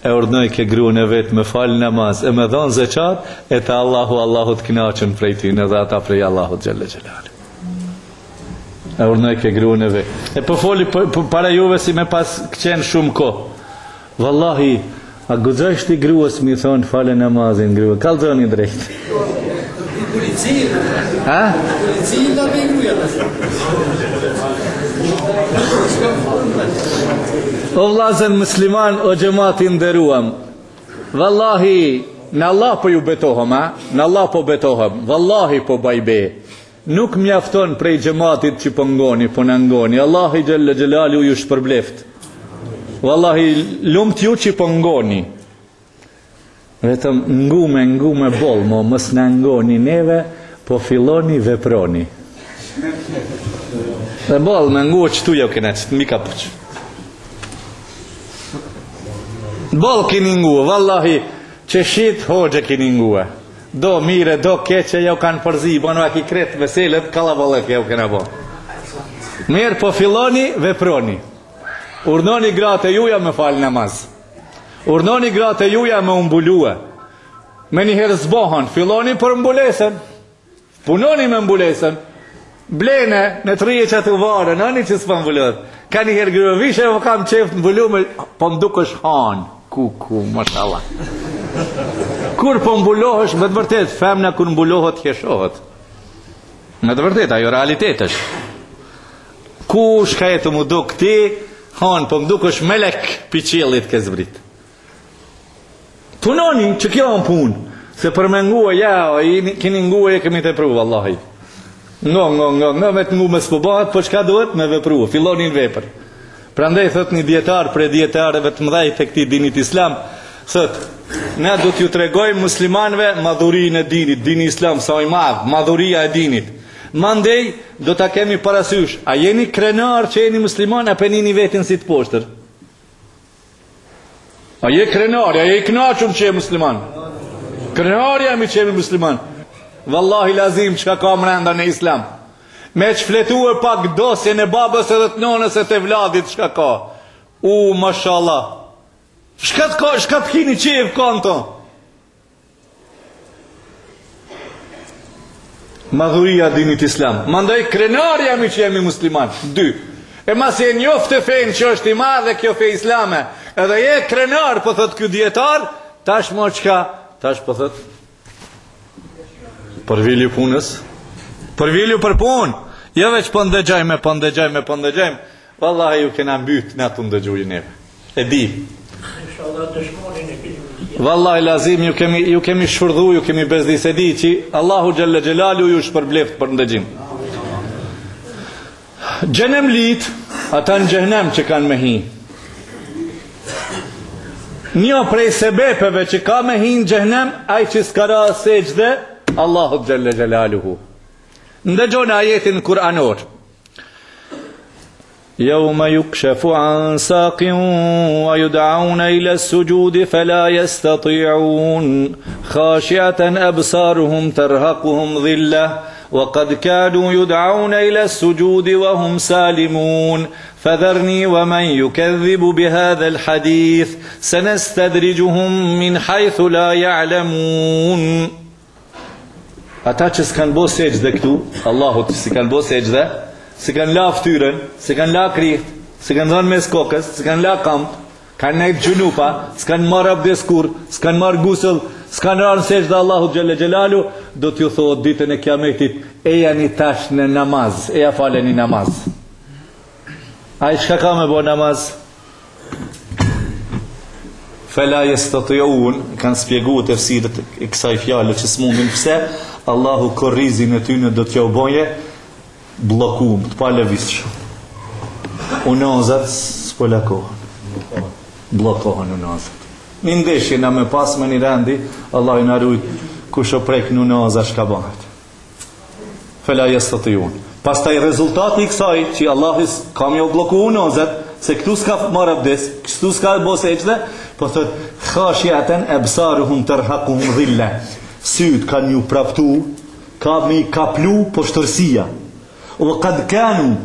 e urdhnoi ke gruan e vet me fal namaz, e me dhon zeqat, e te Allahu të kënaqën prej tij, edhe ata prej Allahut xhalla xhelal. E urdhnoi ke gruan e vet. E po foli para juve si me pas qenë shumë kohë. Wallahi, a guxosh ti gruas mi thon falë namazin grua, kallzoni drejt. Ha? O vllazën musliman, o xhamati nderuam. Wallahi, në Allah po ju betohem, në Allah po betohem. Wallahi po bajbe. Nuk mjafton prej xhamatit që po ngoni, po na ngoni. Allahu xhalla xhelalu ju shpërbleft. Wallahi, lumt ju që po ngoni. Vetëm ngume boll, mos na ngoni neve, po filloni veproni. Dhe boll me ngu qëtu jo këne, qëtë mika pëq. Bol kini ngue, vallahi, që shit hoxhe kini ngue. Do mire, do keqe, jau kanë përzi, bënua ki kretë veselet, kalabalek jau këna bo. Mirë, po filloni, veproni. Urnoni gratë e juja me falë namaz. Urnoni gratë e juja me umbulue. Me njëherë zbohën, filloni për mbulesën. Punoni me mbulesën. Blene, në të rije që të varë, në një që s'pa mbulot. Ka njëherë grëvishe, më kam qeftë mbulu me, po mduk është hanë. Ku, mashallah. Kur po mbulohesh, me të vërtet, femna kur mbulohet, jeshohet. Me të vërtet, ajo realitet është. Ku shka e të më duk ti, hanë, po mduk është melek pi qiellit ke zbrit. Punoni që kjo në punë, se për me ngua, ja, kini ngua e kemi të pru, vallahi. Ngo, me të ngu me s'pobat, po qka duhet me vepru, fillonin vepër. Pra ndaj, thot një djetar për djetarëve të mdhaj të këti dinit islam, thot, ne du t'ju tregojmë muslimanve madhurin e dinit, dini islam, sa i madhë, madhuria e dinit. Mandej, do t'a kemi parasysh, a jeni krenar që jeni musliman, a penini vetin si të poshtër? A je krenar, a je i knaqëm që je musliman? Krenar jemi që jemi musliman. Wallahi lazim që ka mrenda në islam. Me që fletuar pak dosjen e babës edhe të nonës e të vladit shka ka. Mashallah. Shka të kini qevë kanto? Madhuria dinit islam. Mandaj krenar jemi që jemi musliman. 2. E mas e njoft e fejnë që është i madhe kjo fej islame. Edhe je krenar, po thët kjo djetar, tash mo qka? Tash po thët për vilju punës. Për vilju për punë. Jo veç po ndëgjajme. Wallahi ju kena mbyt në të ndëgjuj neve. E di. Wallahi lazim ju kemi shfurdhu, ju kemi bezdi, se di që Allahu Gjelle Gjelalu ju shpërbleft për ndëgjim. Gjenem lit, ata në gjehnem që kanë me hi. Një prej sebepeve që ka me hi në gjehnem, aj që s'kara sejdë Allahu Gjelle Gjelaluhu. Ndëgjone ajetin kuranor. يوم يكشف عن ساق ويدعون إلى السجود فلا يستطيعون خاشعة أبصارهم ترهقهم ذلة وقد كانوا يدعون إلى السجود وهم سالمون فذرني ومن يكذب بهذا الحديث سنستدرجهم من حيث لا يعلمون. Ata që s'kan bo sejdë këtu, Allahut s'kan bo sejdë, s'kan la ftyrën, s'kan la kriht, s'kan dhënë mes kokës, s'kan la kamt, kanë nejtë gjunupa, s'kan marrë abdes kur, s'kan marrë gusëll, s'kan rarë sejdë Allahut Gjelle Gjelalu, do t'ju thotë ditën e kiametit, eja një tash në namaz, eja fale një namaz. A i shka ka me bo namaz? Fela yastati'un, kanë spjegu të fësirët e kësaj fjale që s'mundin pse, Allahu korrizin e tyne do t'ja u boje blokum, të pa lëvisë. Unazat s'po lakohen. Blokohen unazat. Një ndeshje na me pas me një rendi, Allah i narujt kush o prek në unaza shka bëhet. Fela yastati'un. Pastaj rezultati i kësaj që Allahis kam jo bloku unazat, se këtu s'ka marrë abdes, këtu s'ka bo sejdë, po thot khashiatan absaruhum tarhaquhum dhilla. Syt kanë ju praptu, ka me i kaplu poshtërsia. O kad kanu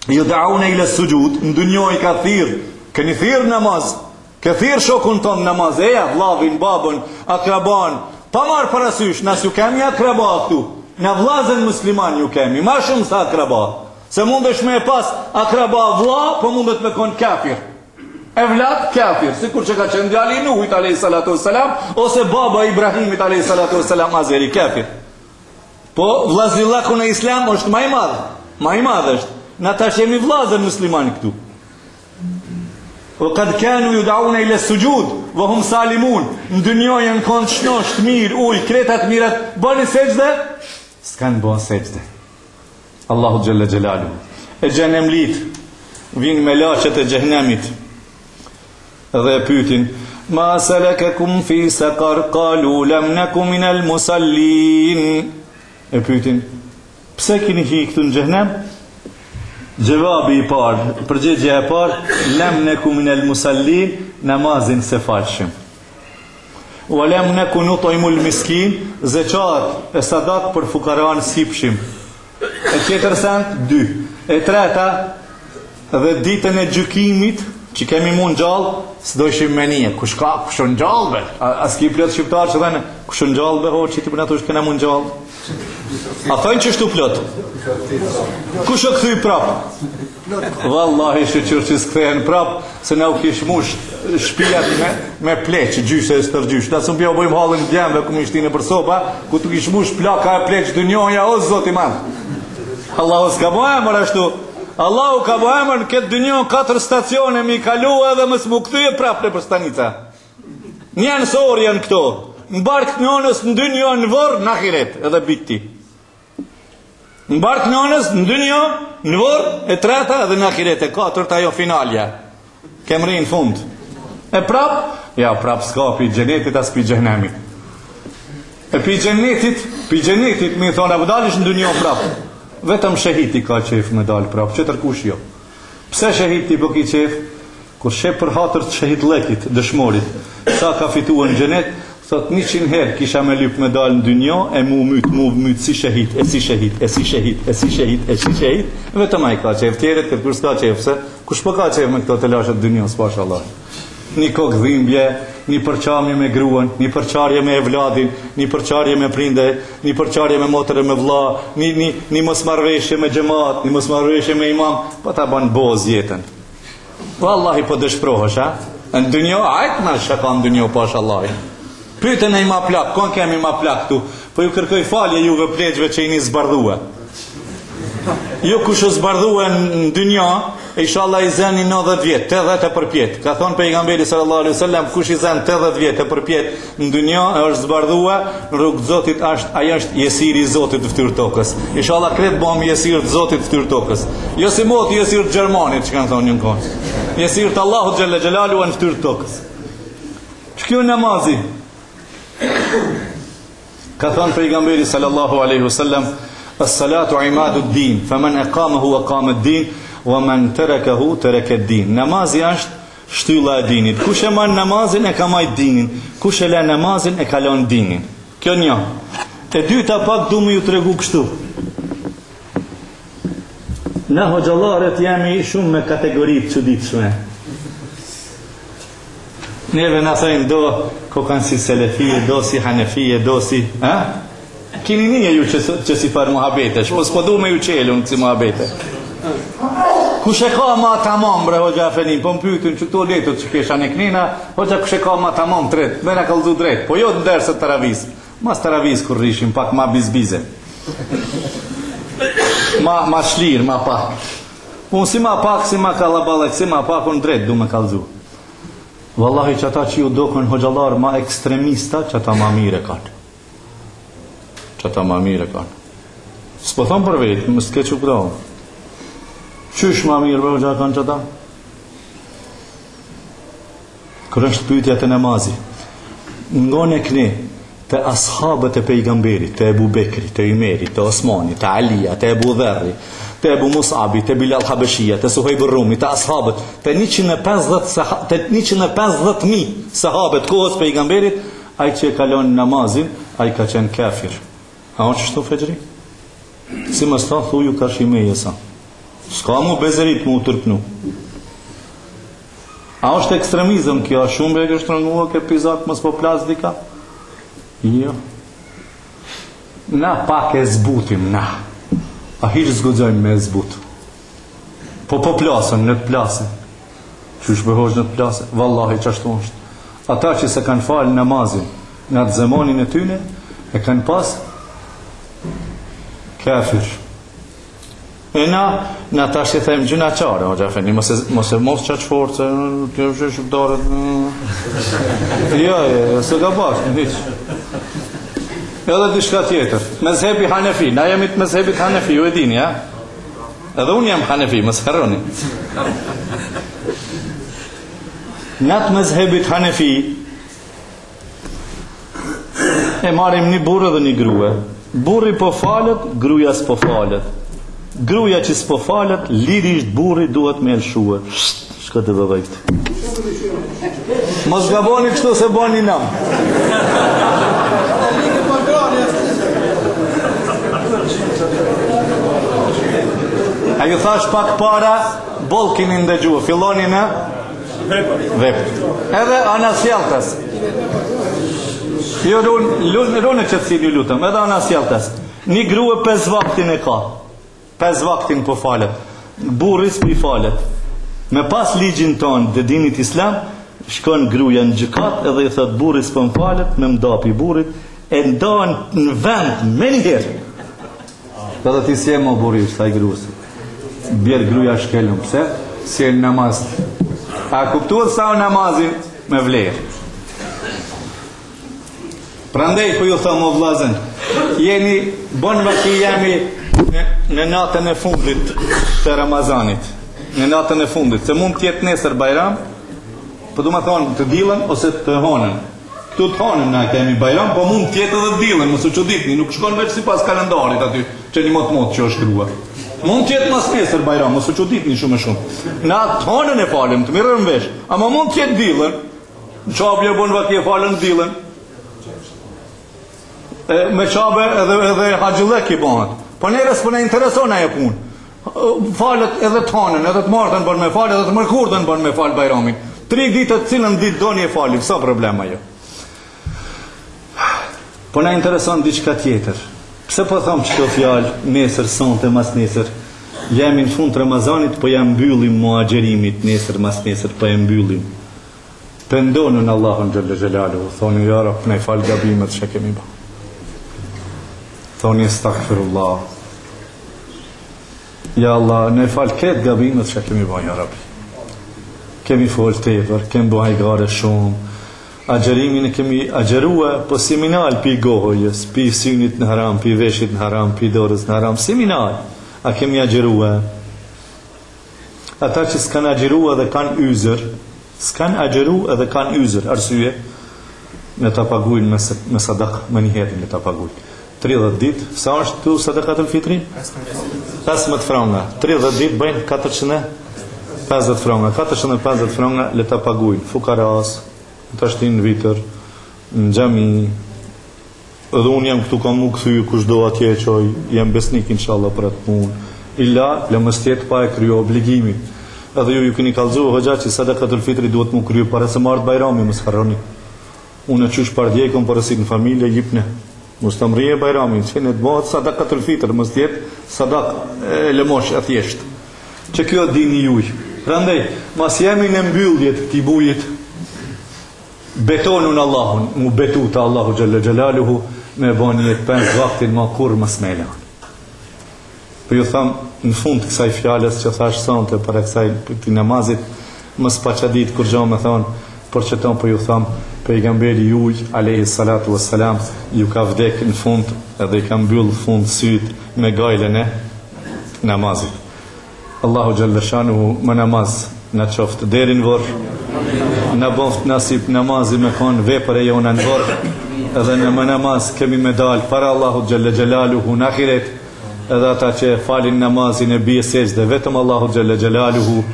yud'auna ila sujud, në dunjoj ka thirr, keni thirr namaz, ka thirr shokun ton namaz, eja vllavin, babën, akraban, pa marr parasysh, nas ju kemi akraba këtu, na vllazën musliman ju kemi, ma shumë sa akraba. Se mundesh me e pas akraba vlla, po mundet me kon kafir. Evlat kafir, sikur që ka qenë djali i Nuhit alayhi salatu wassalam, ose baba Ibrahimit alayhi salatu wassalam azeri kafir. Po vllazëllaku në islam është më i madh. Më i madh është. Na tash jemi vllazën musliman këtu. O kad kanu yud'auna ila sujud wa hum salimun. Në dunjë janë kon shnosht mirë, ujë, kretat mirat, bëni sejdë? S'kan bën sejdë. Allahu Gjelle Gjelalu. E xhenemlit vin me laqet e xhenemit. Dhe pytin, ma salakakum fi saqar, qalu lam naku minal musallin. E pytin, pse keni hi këtu në xhenem? Gjevabi i parë, përgjigja e parë, lam naku minal musallin, namazin se falshim. Walem ne kunutojmul miskin, zeqat e sadak për fukaran sipshim. E tjetër sent, 2. E treta, dhe ditën e gjykimit, që kemi mund gjallë, s'dojshim me nije. Kush ka, kush në gjallë, be? As ki plot shqiptar që dhene, kush në gjallë, be, ho, që ti përna të kena mund gjallë. A thojnë që shtu plot? Kush o këthuj prap? Wallahi shqyqër që s'kthehen prap, se ne u kish mush shpijat me pleq, gjyshe e stërgjysh. Da së më pja u bojmë halën djemve, ku mi shtine për sopa, ku tu kish mush plaka e pleq dënjoja, o zoti man. Allahu s'ka bo emër ashtu. Allahu ka bo emër në këtë dënjon 4 stacione mi kalu edhe më s'mu këthyje prap në për stanica. Njenë sorë janë këto. Në barkë njënës në dënjon në vorë në ahiret, edhe bikti. Në barkë njënës në dënjon në vorë e treta edhe në ahiret, e 4 ajo finalja. Kem rinë fund. E prap, ja prap s'ka pi gjenetit as pi gjehnemit. E pi gjenetit mi thonë, a vëdalish në dënjon prap. Vetëm shahiti ka qef me dalë prap, që tërkush jo. Pse shahiti po ki qef? Kur shep për hatër të shahit lekit, dëshmorit, sa ka fitua në gjenet, thot 100 herë kisha me lyp me dalë në dynjo, e mu myt si shahit, e si shahit, e si shahit, e si shahit, e si shahit, vetëm a i ka qef, tjeret këtë kur s'ka qef, se kush po ka qef me këto të lashet dynjos, pasha Allah. Një kokë dhimbje, një përqamje me gruan, një përqarje me evladin, një përqarje me prinde, një përqarje me motër e me vlla, një mosmarrveshje me xhamat, një mosmarrveshje me imam, po ta bën boz jetën. Wallahi po dëshprohesh, a? Në dynjo, ajt na shaka në dynjo, pasha Allah. Pyetën e ima plak, kon kemi ima plak tu, po ju kërkoj falje juve pleqve që jeni zbardhue. Jo kush o zbardhue në dynjo, inshallah i zeni 90 vjet, 80 e përpjet. Ka thonë pejgamberi sallallahu alaihi wasallam, kush i zen 80 vjet e përpjet në dynjo, është zbardhua, në rrugë Zotit ajo është jesiri i Zotit të fytyrë tokës. Inshallah kret bëm jesir të Zotit të fytyrë tokës. Jo si mot jesir të Gjermanit, që kanë thonë një kohë. Jesir të Allahut xhalla xhelalu në fytyrë tokës. Ç'kjo namazi? Ka thonë pejgamberi sallallahu alaihi wasallam, as-salatu imadu'd-din, faman aqamahu aqama ad-din, wa man tarakahu taraka ad-din. Namazi është shtylla e dinit. Kush e man namazin e ka majt dinin. Kush e la namazin e ka lënë dinin. Kjo një. E dyta pak du më ju tregu kështu. Ne hoxhallarët jemi shumë me kategori të çuditshme. Neve na thënë do kokan si selefie, do si hanefie, do si, ha? Kini një ju që si farë muhabetesh, po s'po du me ju qelun si muhabete. Kush e ka ma tamam, bre, hoxha Fenin, po më pyetën që këto letët që kesha në knina, hoxha kush e ka ma tamam tret, me në kalzu drejt, po jo të ndërse taravis. Mas taravis kur rishim, pak ma bizbize. Ma shlir, ma pak. Unë si ma pak, si ma kalabalek, si ma pak, unë drejt du me kalzu. Wallahi që ata që ju dokën hoxhallar ma ekstremista, që ata ma mire kanë. Që ata ma mire kanë. S'po thonë për vetë, më s'ke që këto. Qysh ma mirë bërë që kanë që ata? Kërë është pyetja të namazi. Ngone këne të ashabët e pejgamberit, të Ebu Bekri, të Umeri, të Osmani, të Alija, të Ebu Dherri, të Ebu Musabi, të Bilal Habeshia, të Suhejbër Rumi, të ashabët, të 150.000 sahabët kohës pejgamberit, ai që e kalon namazin, ai ka qenë kafir. A o që shtu fejri? Si më sta thuju karshimeje sa. S'ka mu bezerit mu tërpnu. A është ekstremizëm kjo, a shumë be kështë rëngua ke pizak mës po plas dika? Jo. Na pak e zbutim, na. A hirë zgudzojmë me zbut. Po plasën, në të plasën. Që është bëhosh në të plasën? Wallahi që ashtu është. Ata që se kanë falë namazin në atë zemonin e tyne, e kanë pas kafir. E na ta që thejmë gjuna qare, o Gjafeni, mos që që forë, që është shqiptarët, jo, se ka bashkë, në hiqë. Edhe dishka tjetër, mezhebi Hanefi, na jemi të mezhebit Hanefi, ju e dini, ja? Edhe unë jam Hanefi, më së heroni. Në të mezhebit Hanefi, e marim një burë dhe një grue. Burri po falet, gruja s'po falet. Gruja që s'po falet, lirisht burri duhet me elshue. Shka të vëvejt. Mos gaboni kështu se bani nam. A ju thash pak para, bollkin i ndëgjua, filloni në vepër. Edhe anasjeltas. Jo rune që të si një lutëm, edhe anasjeltas. Një grue 5 vaktin e ka. 5 vaktin po falet. Burris po i falet. Me pas ligjin tonë dhe dinit islam, shkon gruja në gjykat edhe i thot burris po më falet, me mdapi burit, e ndonë në vend me njëherë. Edhe ti si e më burri, sa i grusi. Bjerë gruja shkelëm, pse? Si e në namaz. A kuptuat sa o namazin me vlerë. Prandej po ju thëmë o vlazen, jeni bon vaki jemi në natën e fundit të Ramazanit. Në natën e fundit, se mund tjetë nesër bajram, po du me thonë të dilën ose të honën. Këtu të honën na kemi bajram, po mund tjetë edhe të dilën, mësë që ditni, nuk shkon veç si pas kalendarit aty, që një motë që është grua. Mund tjetë mas nesër bajram, mësë që ditni shumë e shumë. Na të honën e falim, të mirën vesh, ama mund tjetë dilën, në qabë e bon vaki e falën dilën, me qabe edhe haqillek i bëhat. Po njerës për ne intereson ajo punë. Falet edhe të hanën, edhe të martën bën me falë, edhe të mërkurtën bën me falë bajramin. 3 ditë të cilën ditë do një falim, sa problema jo. Po ne intereson diçka tjetër. Pse po thamë që të fjalë, nesër, sonte, mas nesër, jemi në fund të Ramazanit, po jam mbyllim muagjerimit, nesër, mas nesër, po jam mbyllim. Pëndonën Allahun Gjelle Gjelalu, thoni ja Rab, ne falë gabimet që kemi ba. Thoni astaghfirullah. Ja Allah, ne falë këtë gabimet që kemi ba, ja Rabbi. Kemi folë tepër, kemi bo hajgare shumë, agjerimin e kemi agjerua, po siminal pi gohojës, pi synit në haram, pi veshit në haram, pi dorës në haram, siminal, a kemi agjerua. Ata që s'kan agjerua dhe kan yzër, s'kan agjeru edhe kan yzër, arsye, me ta paguin me sadak, me njëhetin me ta paguin. 30 dit, sa është tu sadakatul fitri? 15 franga. 30 dit bëjnë 450 franga. 450 franga le ta paguin. Fukaras, të ashtin në vitër, në gjami, edhe unë jam këtu kam mu këthy, kush do atje qoj, jam besnik inshallah për atë punë. Illa, le mës tjetë pa e kryo obligimin. Edhe ju këni kalzu, hëgja që sadakatul fitri duhet mu kryo para se martë bajrami, mësë harroni. Unë e qysh pardjekon përësit në familje, jipne. Mos të mrije bajramin, që në të bëhet sadakatul fitr, mos tjetë sadak e lëmosh e thjesht. Që kjo dini juj. Prandaj, mas jemi në mbylljet këti bujit, betonun Allahun, mu betu të Allahu Gjelle Gjelaluhu, me bani e 5 vaktin ma kur mas mela. Për ju thamë, në fund të kësaj fjales që thash sante për e kësaj të namazit, mës pa që ditë kur gjo me thonë, për që tonë për ju thamë, pejgamberi juj, alayhi salatu wassalam, ju ka vdek në fund edhe i ka mbyll fund syt me gajlen e namazit. Allahu Gjelle Shanuhu me namaz në qoftë deri në vorë, në boft nasip namazi me konë vepër e jona në vorë, edhe në me namaz kemi me dalë para Allahu Gjelle Gjelaluhu në akiret, edhe ata që falin namazin e bje sejtë, vetëm Allahu Gjelle Gjelaluhu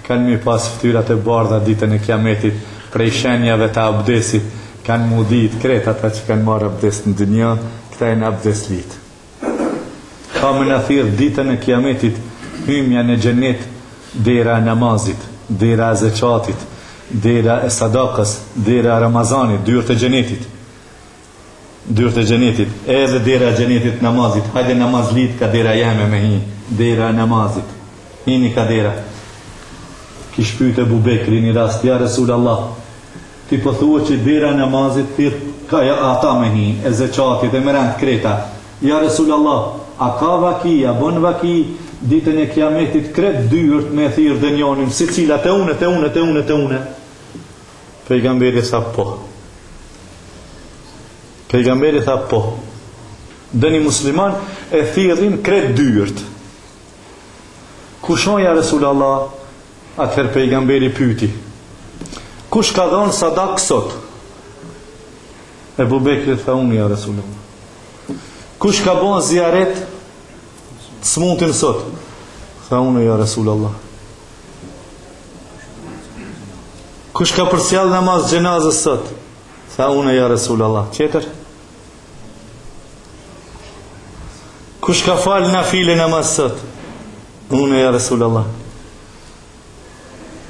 kanë mi pas ftyrat e bardha ditën e kiametit, prej shenjave të abdesit, kanë mudit kretë ata që kanë marë abdes në dënja, këta e në abdes litë. Ka më në thirë ditën e kiametit, hymja në gjennet, dera namazit, dera zeqatit, dera e sadakës, dera Ramazanit, dyrë të gjennetit. Dyrë të gjennetit, edhe dera gjennetit namazit, hajde namaz litë ka dera jeme me hi, dera namazit, hini ka dera. Kish pyet Ebu Bekri një rast, ja Resul Allah, ti po thua që dera namazit ka ata me hi, e zeqatit, e merend kreta. Ja Resul Allah, a ka vaki, a bon vaki, ditën e kiametit kret dyrt me thirë dënjonin, si cila të une. Pejgamberi tha po. Pejgamberi tha po. Dëni musliman e thirrin kret dyrt. Kushon ja Resul Allah, atëherë pejgamberi pyti, kush ka dhonë sadak sot? Ebu Bekri tha unë ja Resulullah. Kush ka bon zjaret smuntin sot? Tha unë ja Resulullah. Kush ka përsjell namaz xhenazës sot? Tha unë ja Resulullah. Tjetër? Kush ka fal nafile namaz sot? Unë ja Resulullah.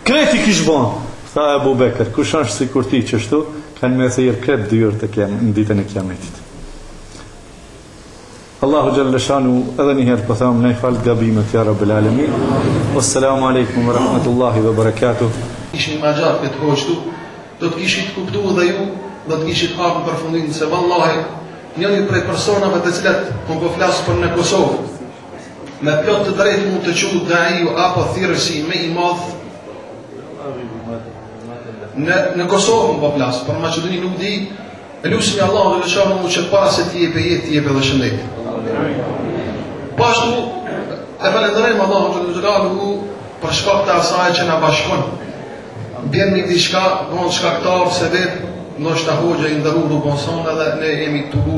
Kreti kish bon. Tha Abu Bekr, kush është sikur ti çështu, kanë me thirr kret dyert të kem në ditën e Kiametit. Allahu xhalla shanu edhe një herë po them ne fal gabimet ya Rabbul Alamin. Wassalamu alaikum wa rahmatullahi wa barakatuh. Ishin më gjatë këtë hoqtu, do të kishit kuptuar dhe ju, do të kishit hapur në përfundim se vallahi njëri prej personave të cilat po flas për në Kosovë, me plot të drejtë mund të quhet daiu apo thirrësi më i madh në Kosovë po flas, për Maqedoni nuk di, lutim Allahu dhe lëshohu që para se të jepë jetë, të jepë edhe shëndet. Pashtu e falenderojmë Allahun xhallahu për shkak të asaj që na bashkon. Bjen një diçka, von shkaktar se vetë ndoshta hoxha i nderuar bonson edhe ne jemi tu.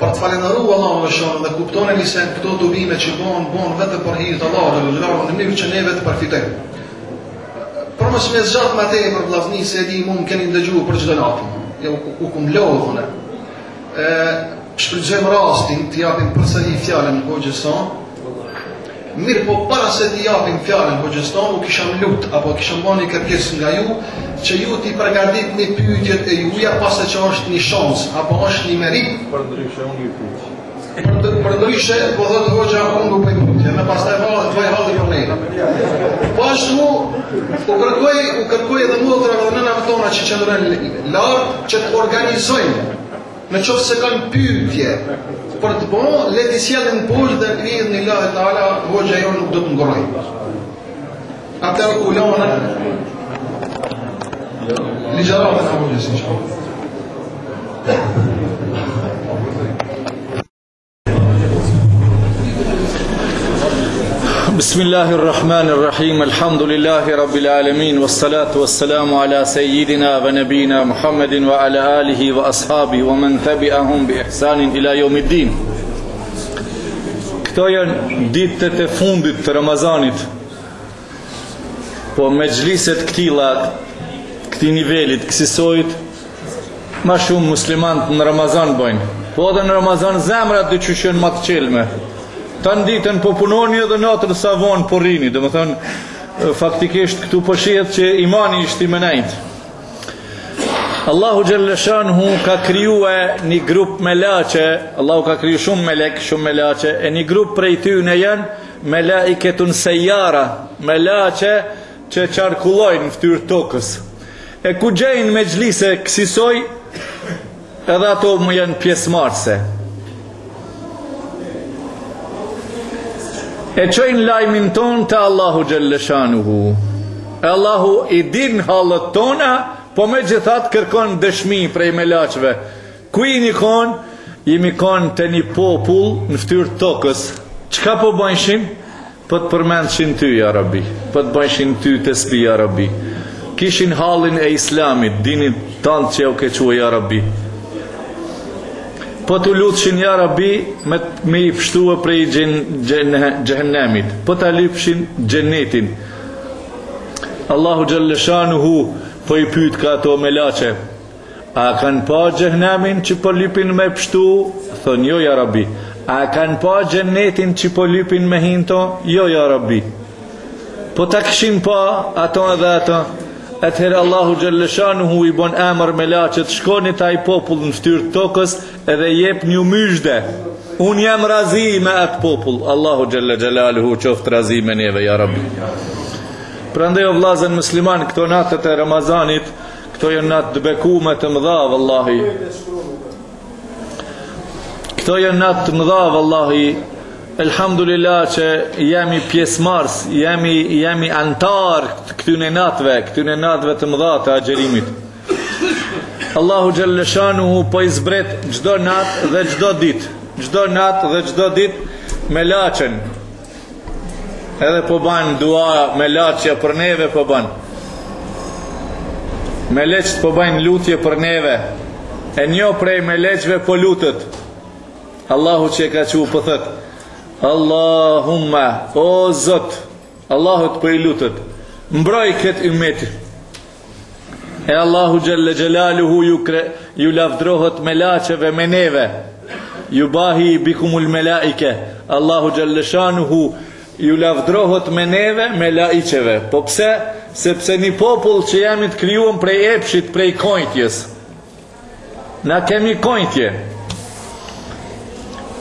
Për të falenderuar Allahun xhallahu dhe kuptoni se këto dubime që bon vetëm për hir të Allahut xhallahu në mënyrë që ne vetë përfitojmë. Por mos më zgjat më tej për vllazni se di mund keni ndëgjuar për çdo natë. Jo u kum lodhune. Shfrytëzojmë rastin të japim përsëri fjalën hoxhës son. Mirë po para se të japim fjalën hoxhës son, u kisha lut apo kisha marrë një kërkesë nga ju që ju t'i përgatitni pyetjet e juja pasi që është një shans apo është një merit. Për ndryshe unë ju pyet. Për ndryshe po thotë hoxha unë nuk e pyetje, më pastaj vaj halli për ne. Po ashtu u kërkoj edhe motra dhe nënave tona që qëndrojnë larg që të organizojnë në qoftë se kanë pyetje për të bënë, le të sjellin poshtë dhe lidh në Allah Taala, hoxha jo nuk do të ngoroj. Ata u lënë ligjëratën e hoxhës inshallah. بسم الله الرحمن الرحيم الحمد لله رب العالمين والصلاة والسلام على سيدنا ونبينا محمد وعلى آله وأصحابه ومن تبعهم بإحسان إلى يوم الدين. Këto janë ditët e fundit të Ramazanit. Po mexhliset këtilla, këtij nivelit, kësisojit, ma shumë muslimanët në Ramazan bojnë. Po edhe në Ramazan zemrat dy qyshën më të qelme. Ta në ditën po punoni edhe natën sa vonë po rini, dhe më thënë, faktikisht këtu po shihet që imani ishte i menajt. Allahu Gjellëshanhu ka kryue një grup melache, Allahu ka kryu shumë melache, e një grup prej tyne janë melaiketun sejara, melache që qarkullojnë në ftyrë tokës. E ku gjejnë me gjlise kësisoj, edhe ato më janë pjesëmarrëse. E qojnë lajmin ton të Allahu Gjellëshanuhu. Allahu i din halët tona, po me gjithat kërkon dëshmi prej melaqve. Ku i një kon? Jemi kon të një popull në ftyrë tokës. Qka po bëjshin? Po të përmendshin ty, ja Rabbi. Po të bëjshin ty të spi, ja Rabbi. Kishin halin e islamit, dinit tanë që u kequa, ja Rabbi. Po të lutshin, ja Rabbi, me i pështua prej gjehennemit. Po të lypshin gjennetin. Allahu Gjellëshanuhu po i pyet ka ato melache. A kanë pa gjehennemin që po lypin me pështu? Thonë, jo, ja Rabbi. A kanë pa gjennetin që po lypin me hinto? Jo, ja Rabbi. Po të këshin pa ato edhe ato. Atëherë Allahu Gjellëshanuhu i bon emër melaqet, shkoni taj popull në ftyrë tokës edhe jep një myshde. Unë jam razi me atë popull. Allahu Gjellëshanuhu qoftë razi me neve, ja Rabbi. Prandaj o vllazën musliman, këto natët e Ramazanit, këto janë natë të bekume të mëdha, vallahi. Këto janë natë të mëdha, vallahi. Elhamdulillah që jemi pjesëmarrës, jemi antar këtyne natëve të mëdha të agjerimit. Allahu Gjellëshanuhu po i zbret çdo natë dhe çdo ditë. Çdo natë dhe çdo ditë me laçen. Edhe po ban dua me laçja për neve po ban. Me leqët po ban lutje për neve. E njo prej me leqëve po lutët. Allahu që e ka që po thët. Allahumma, o Zot, Allahut për i lutët, mbroj këtë umet, E Allahu Gjelle Gjelaluhu ju lavdrohet me laqeve me neve. Ju bahi bikumul melaike. Allahu Gjelle Shanuhu ju lavdrohet me neve me laiqeve. Po pse? Sepse një popull që jemi të krijuar prej epshit, prej konjtjes. Na kemi konjtje.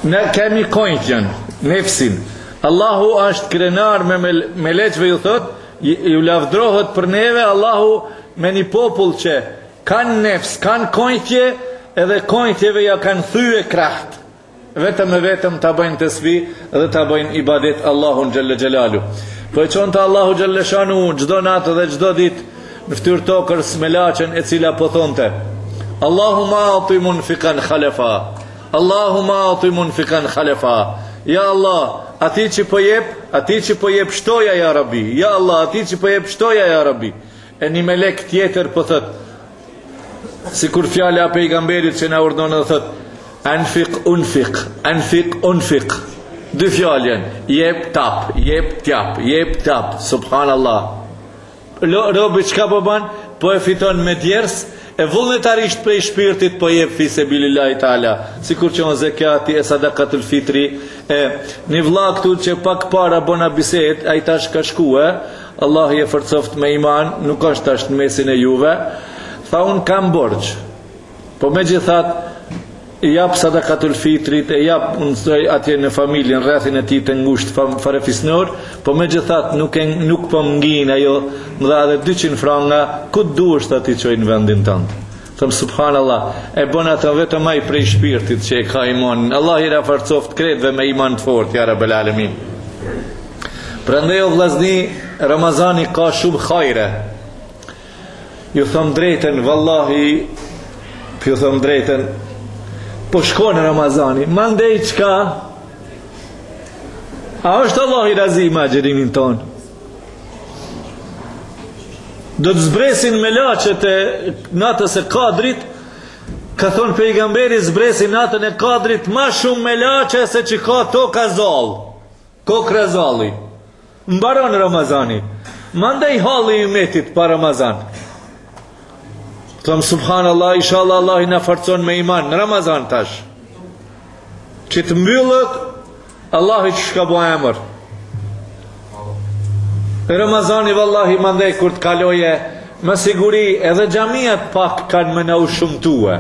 Ne kemi konjtjen, nefsin. Allahu është krenar me meleqve, ju thot, ju lavdrohet për neve Allahu me një popull që kanë nefs, kanë konjtje, edhe konjtjeve ja kanë thyje kraht. Vetëm e vetëm ta bëjnë tesbi dhe ta bëjnë ibadet Allahun Gjelle Gjelalu. Po e qonë të Allahu Gjelle Shanu gjdo natë dhe gjdo dit në ftyrë tokër me laqen e cila po thonte: Allahumma ati munfikan khalefa, Allahumma ati munfikan khalefa. Ja Allah, ati që po jep shtoja ja Rabbi. Ja Allah, ati që po jep shtoja ja Rabbi. E një melek tjetër po thot, si kur fjale a pejgamberit që na urdonë dhe thot: Anfiq unfiq, anfiq unfiq. Dy fjalën, jep tap, jep tjap, jep tap. Subhanallah. Robi çka po ban? Po e fiton me djers, e vullnetarisht prej shpirtit po jep fi sebilillahi taala. Sikur që on zekati e sadakatul fitri, e një vlla këtu që pak para bona bisedë, ai tash ka shkuë, Allah i e forcoft me iman, nuk është tash në mesin e juve. Tha un kam borxh. Po megjithatë i jap sadakatul fitrit, e jap unsoj atje në familjen, rrethin e tij të ngushtë farefisnor, po megjithatë nuk po ngin ajo, më dha edhe 200 franga, ku duhesh ta ti çoj në vendin tënd. Them subhanallah, e bën atë vetëm ai prej shpirtit që e ka iman. Allah i raforcoft kretëve me iman të fortë, ja Rabbel Alamin. Prandaj o vllazni, Ramazani ka shumë hajre. Ju them drejtën, vallahi, ju them drejtën, po shkon në Ramazani, mandej qka? A është Allah i razi ma gjerimin ton? Do të zbresin me laqet e natës e Kadrit, ka thonë pejgamberi, zbresin natën e Kadrit ma shumë me laqe se që ka toka zall, kokra zalli. Mbaron Ramazani, mandej halli i metit pa Ramazan. Thëmë subhanallah, inshallah Allah i na forcon me iman në Ramazan tash, që të mbyllët Allah i që shka bo emër. Ramazani vallahi mandej kur të kaloje, më siguri edhe xhamiat pak kanë më na ushumtue,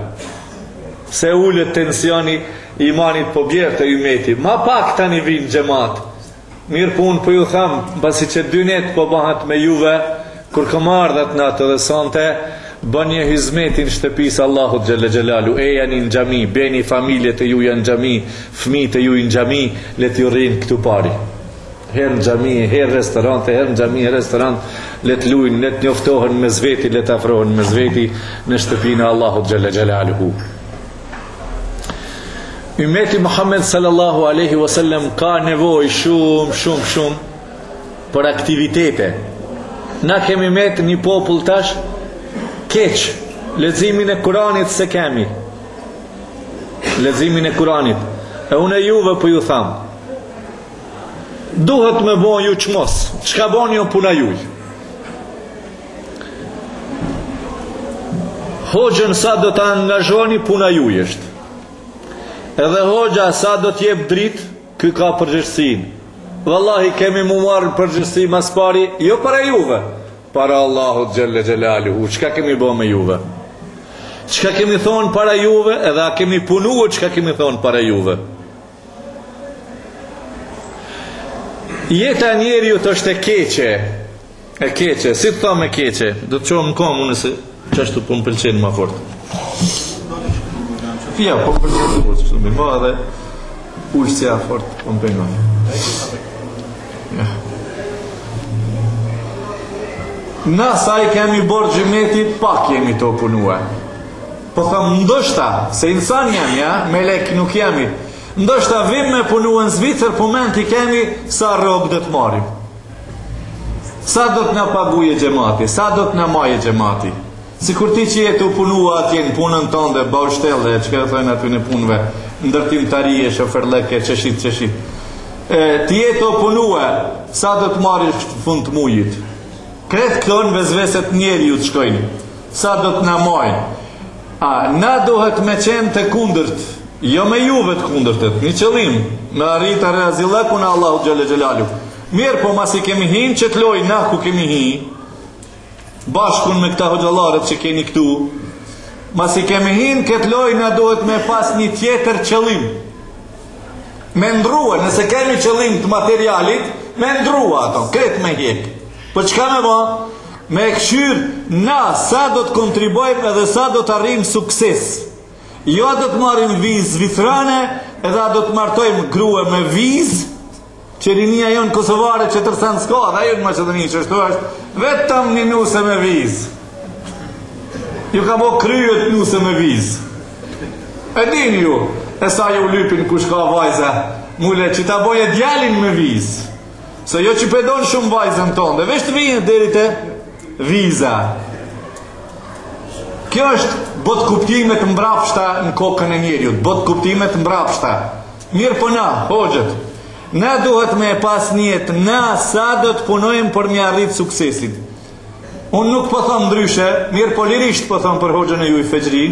se ullet tensioni imanit po bjerë të ymeti. Ma pak tani vinë xhamat. Mirë pun po ju tham, pasi që dynet po bëhat me juve, kur këmardhat në atë dhe sante, bënje hizmetin shtëpisë Allahut Gjelle Gjelalu, e janë në xhami, beni familjet e ju janë në xhami, fëmijët e ju në xhami, le t'ju rrinë këtu pari. Herë në xhami, herë restorante, herë në xhami, herë restorant, le të lujnë, le të njoftohen me zveti, le të afrohen me zveti në shtëpinë e Allahut Gjelle Gjelaluhu. Ummeti Muhammed sallallahu alaihi wasallam ka nevojë shumë për aktivitete. Na kemi met një popull tash keq, leximin e Kuranit se kemi. Leximin e Kuranit. E unë juve po ju tham, duhet me bon ju çmos. Çka boni ju puna juj? Hoxhën sa do ta angazhoni, puna juj është. Edhe hoxha sa do t'jep dritë, ky ka përgjegjësinë. Wallahi kemi mu marrë përgjegjësi mas pari, jo para juve, para Allahut Gjelle Gjelaluhu. Çka kemi bë me juve? Çka kemi thonë para juve, edhe a kemi punuar çka kemi thonë para juve? Jeta njeriu është e keqe, si të thamë e keqe, do të qohëm kom unë se çashtu po më pëlqen më fort. Ja, po pëlqen të kështu më ma dhe ushqja fort po më pengon. Ja. Na sa i kemi borë gjymetit, pak jemi të punua. Po thëmë, ndoshta, se insan jam, ja, melek nuk jemi, ndoshta vim me punu në Zvicër, po menti kemi sa rogë dhe të marim. Sa do të na paguje gjemati, sa do të na maje gjemati. Si kur ti që jetu punua atje në punën tonë dhe baushtelle, që ka thojnë aty në punëve, ndërtim tarije, shoferleke, qeshit. Ti jetu punua, sa do të marrish fund të mujit. Kretë këton vezveset njeri ju të shkojnë. sa do të na mojnë. Na duhet me qenë të kundërt, jo me juve të kundërtet, një qëllim, me arrit e reazillekun e Allahu Gjelle Gjelalu. Mirë po mas i kemi hin që të loj na ku kemi hin, bashkun me këta hoxhallarët që keni këtu, mas i kemi hin këtë loj na duhet me pas një tjetër qëllim. Me ndrua, nëse kemi qëllim të materialit, me ndrua ato, kretë me hjek. Po qka me ba? Me këshyr na sa do të kontribojmë edhe sa do të arrim sukses. Jo do të marim vizë zvicrane, edhe do të martojmë grua me vizë, që rinia jonë kosovare që tërsan s'ka, dhe ajo në Maqedoni që është, vetëm një nuse me vizë. Ju ka bo kryet nuse me vizë. E dini ju, e sa ju lypin kush ka vajza, mule që ta boje djalin me vizë. Se jo që pedon shumë vajzën tonë, dhe vesh të vijnë deri te viza. Kjo është bot kuptimet mbrapshta në kokën e njeriut, bot kuptimet mbrapshta. Mirë po na, hoxhët, na duhet me pas njetë, na sa do të punojmë për me arrit suksesit. Unë nuk po thom ndryshe, mirë po lirisht po thom për hoxhën e ju i Fexhri,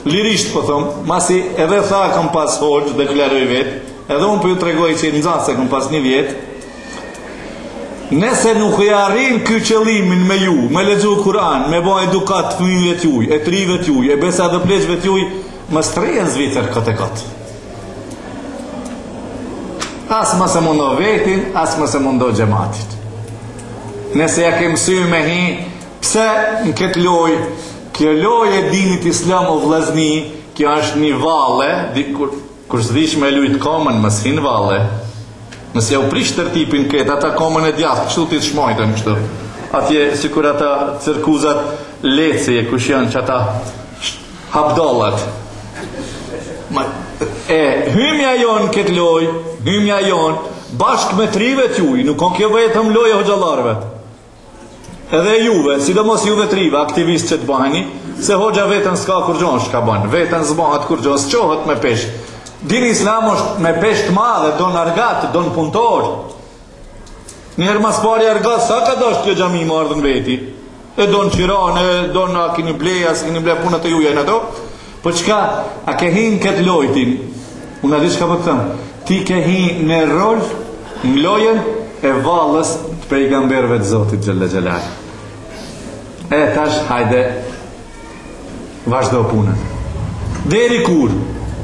lirisht po thom, masi edhe tha kam pas hoxh, deklaroj vetë, edhe unë për ju tregoj që i nëzase kam pas një vjetë. Nëse nuk e arrin ky qëllimin me ju, me lexu Kur'an, me bë edukat fëmijëve t'juj, e trive t'juj, e besa dhe pleqve t'juj, më strejën zvitër këtë e këtë. As më se mundo vetin, as më se mundo gjematit. Nëse ja kem sy me hi, pse në këtë loj, kjo loj e dinit islam o vllazni, kjo është një valle, kur s'dish me lujt komën, më s'hin valle. Nëse ja u prish tërtipin këtë, ata komën e djathë, kështu ti të shmojtën kështu. Atje, si kur ata cirkuzat leci, kush janë që ata hapdollat. Hymja jonë këtë loj, hymja jonë, bashkë me trive t'juj, nuk on kjo vetëm loj e hoxhallarëve. Edhe juve, sidomos juve trive, aktivist që të baheni, se hoxha vetën s'ka kur gjonë shka banë, vetën s'bahat kur gjonë, s'qohet me peshë. Dini islam është me pesht madhe, do në argat, do në punëtor. Njerë mas pari argat, sa ka dasht kjo gjami më ardhën veti? E do në qiran, e do në a kini bleja, s'kini ble punët e juja në to. Po qka, a ke hin këtë lojtin? Unë a di shka për të thëmë? Ti ke hin në rol, në lojen e valës të pejgamberve të Zotit Gjelle Gjelal. E tash, hajde, vazhdo punën. Deri kur?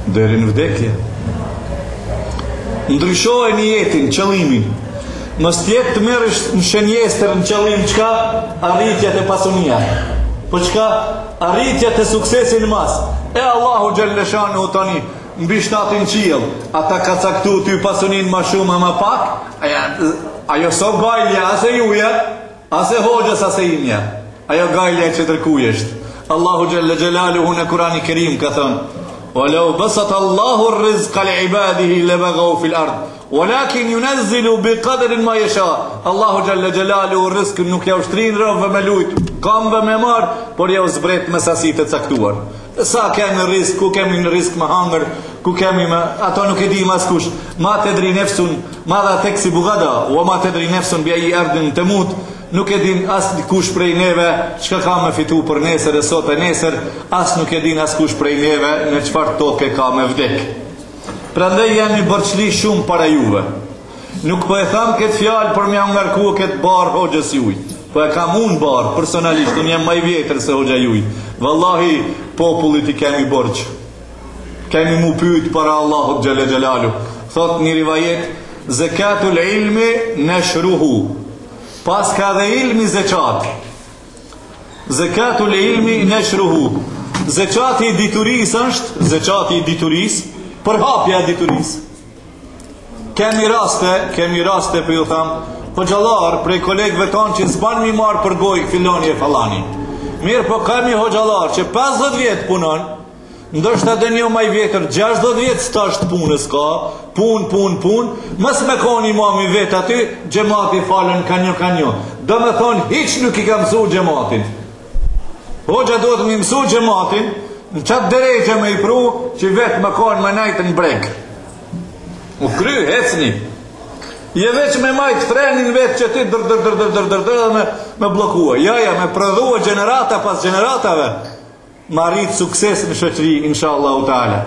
Deri në vdekje. Ndryshoj një jetin, qëllimin. Mos tjetë të merësh në shenjestër në qëllim qka arritja të pasunia. Po qka arritja të suksesin mas. E Allahu Gjellëshanu u tani mbi shtatin qiell, ata ka caktu ty pasunin ma shumë e ma pak, ajo so gajlja, ase juja, ase hoxhës, ase imja. Ajo gajlja që tërkujesht. Allahu Gjellë në Kurani Kerim ka thënë, ولو بسط الله الرزق لعباده لبغوا في الأرض ولكن ينزل بقدر ما يشاء. الله جل جلاله الرزق nuk ja ushtrin rrove me lujt, kamve me marr, por ja u zbret me sasi të caktuar. Sa kemi risk, ku kemi në risk me hangër, ku kemi me ato nuk e di mas kush. Ma tedri nefsun, ma dha teksi bugada, wa ma tedri nefsun bi ai ardin temut. Nuk e din as kush prej neve çka ka me fitu për nesër e sot e nesër, as nuk e din as kush prej neve në çfarë toke ka me vdek. Prandaj jam i bërçli shumë para juve. Nuk po e tham këtë fjalë për m'ia ngarku këtë bar hoxhës juj. Po e kam unë bar personalisht, unë jam më i vjetër se hoxha juj. Vallahi popullit i kemi borxh. Kemi mu pyet para Allahut xhelle xhelalu. Thot një rivajet, zakatul ilmi nashruhu. Pas ka dhe ilmi zeqat. Zekatul ilmi nashruhu. Zeqati i dituris është, zeqati i dituris, për hapja e dituris. Kemi raste për ju thamë, po gjallar prej kolegëve tonë që s'ban mi marë për gojë filoni e falani. Mirë po kemi hoxhallar që 50 vjetë punon, ndoshta dhe një maj vjetër 60 vjetë stasht punës ka, pun, mës me koni imami vetë aty, gjemati falen kanjo. Do me thonë, hiq nuk i ka mësu gjematin. Hoxha do të mi mësu gjematin, në qatë dereqe me i pru, që vetë me koni me najtë në breg. U kry, hecni. Je veç me majtë frenin vetë që ti dhe me blokua. Ja, me prodhua gjenerata pas gjeneratave, ma rritë sukses në shoqëri, inshallah u ta'ala.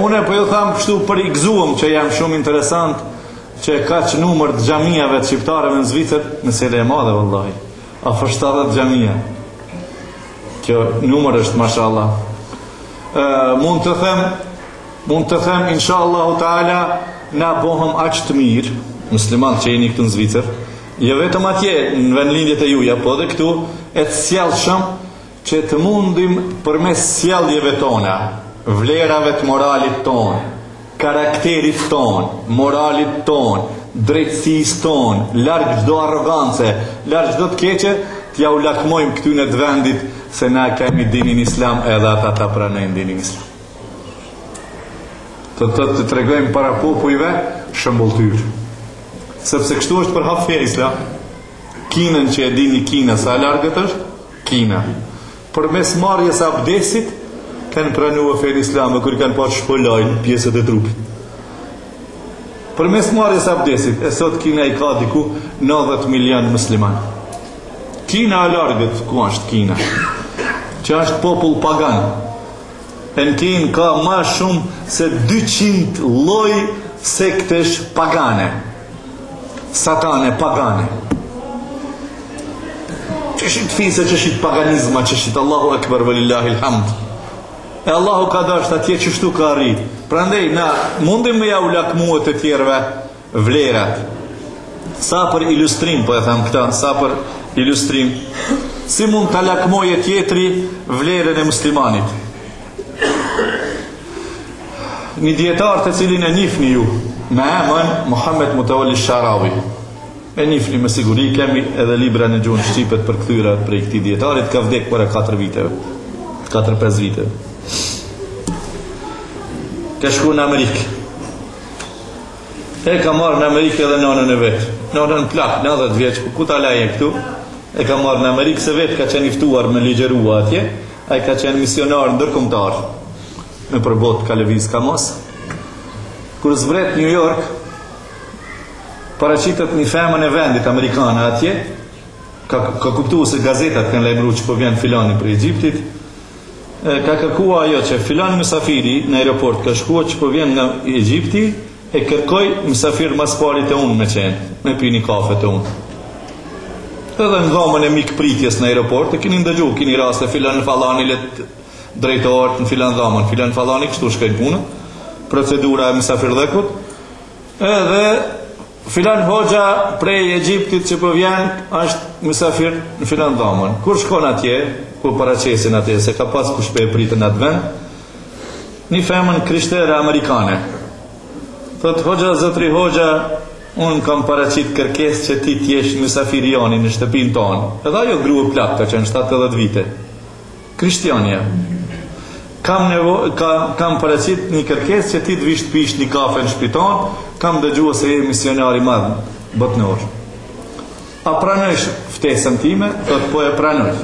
Une po ju thamë kështu për i gëzuëm që jam shumë interesant, që ka që numër të gjamiave të shqiptareve në Zvicër, në sele e madhe, vëllahi. Afër 70 gjamia. Kjo numër është, mashallah. Mund të them, inshallah u ta'ala, na bohëm aqë të mirë, muslimat që jeni këtu në Zvicër, jo vetëm atje në vendlindjet e juja, po dhe këtu e të sjellshëm që të mundim përmes sjelljeve tona, vlerave të moralit ton, karakterit ton, moralit ton, drejtësisë ton, larg çdo arrogance, larg çdo të keqe, t'ja u lakmojmë këtu në të vendit se na kemi dinin islam edhe ata ta pranojnë dinin islam. Të tregojmë para popujve shëmbulltyr. Sepse kështu është për hap feja islam. Kinën që e dini Kina sa largët është? Kina. Përmes marrjes abdesit kanë pranuar fenë islame kur kanë pasur shpolajnë pjesët e trupit. Përmes marrjes abdesit, e sot Kina i ka diku 90 milion musliman. Kina e largët, ku është Kina? Që është popull pagan. E në Kinë ka ma shumë se 200 lloj sektesh pagane. Satane, pagane. Qëshit fise, qëshit paganizma, qëshit Allahu Akbar velillahi alhamd. E Allahu ka dasht atje qështu ka rrit. Prandaj, na mundim me ja u lakmuet të tjerve vlerat. Sa për ilustrim, po e tham këta, sa për ilustrim. Si mund të lakmoje tjetri vlerën e muslimanit? Një dietar të cilin e njihni ju me emrin Muhammed Mutawalli Sharawi. E njihni me siguri, kemi edhe libra në gjuhën shqipe të përkthyera prej këtij dietarit, ka vdek para 4 viteve. 4-5 viteve. Ka shku në Amerikë. E ka marrë në Amerikë edhe nonën e vet. Nonën plak, 90 vjeç, ku ta laje këtu? E ka marrë në Amerikë se vet ka qenë i ftuar me ligjerua atje. Ai ka qenë misionar ndërkombëtar në përbot ka lëviz ka mos. Kur zbret New York, paraqitet një femën e vendit amerikane atje, ka kuptuar se gazetat kanë lajmëruar që po vjen filani për Egjiptit, ka kërkuar ajo që filani mysafiri në aeroport ka shkuar që po vjen nga Egjipti, e kërkoj mysafir mas parit e unë me qenë, me pini kafe të unë. Edhe në dhomën e mikpritjes në aeroport, e kini ndëgju, kini raste filani fallani let drejtorët në filan dhamën, filan fallani kështu shkajnë punë, procedura e mysafirdhekut, edhe filan hoxha prej Egjiptit që po vjen është mysafir në filan dhamën. Kur shkon atje, ku paraqesin atje, se ka pas kush pe e pritën atë vend, një femën krishtere amerikane. Thot hoxha, zotri hoxha, unë kam paraqit kërkes që ti t'jesh mysafir joni në shtëpin tonë. Edhe ajo grua plak, ka qenë 70 vite. Krishtiania. Kam paraqit një kërkesë që ti të vish të pish një kafe në shpiton, kam dëgjua se je misionar i madh botnor. A pranojsh ftesën time? Thot po e pranoj.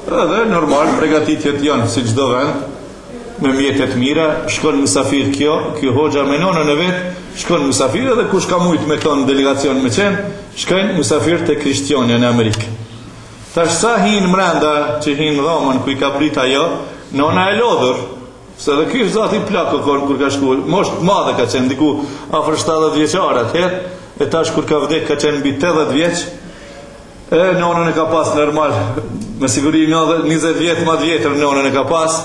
Edhe normal përgatitjet janë si çdo vend, me mjetet mira, shkon mysafir kjo hoxha me nonën e vet, shkon mysafir edhe kush ka mujt me ton delegacion me qenë, shkojnë mysafir te krishtianja në Amerikë. Tash sa hinë mrenda që hinë dhomën ku i ka prit ajo, nona e lodhur, se dhe ky zati plak kur ka shkuar, moshë të madhe ka qenë, diku afër 70 vjeçar atëherë, e tash kur ka vdek ka qenë mbi 80 vjeç, e nonën e ka pas normal, me siguri 20 vjet më të vjetër nonën e ka pas,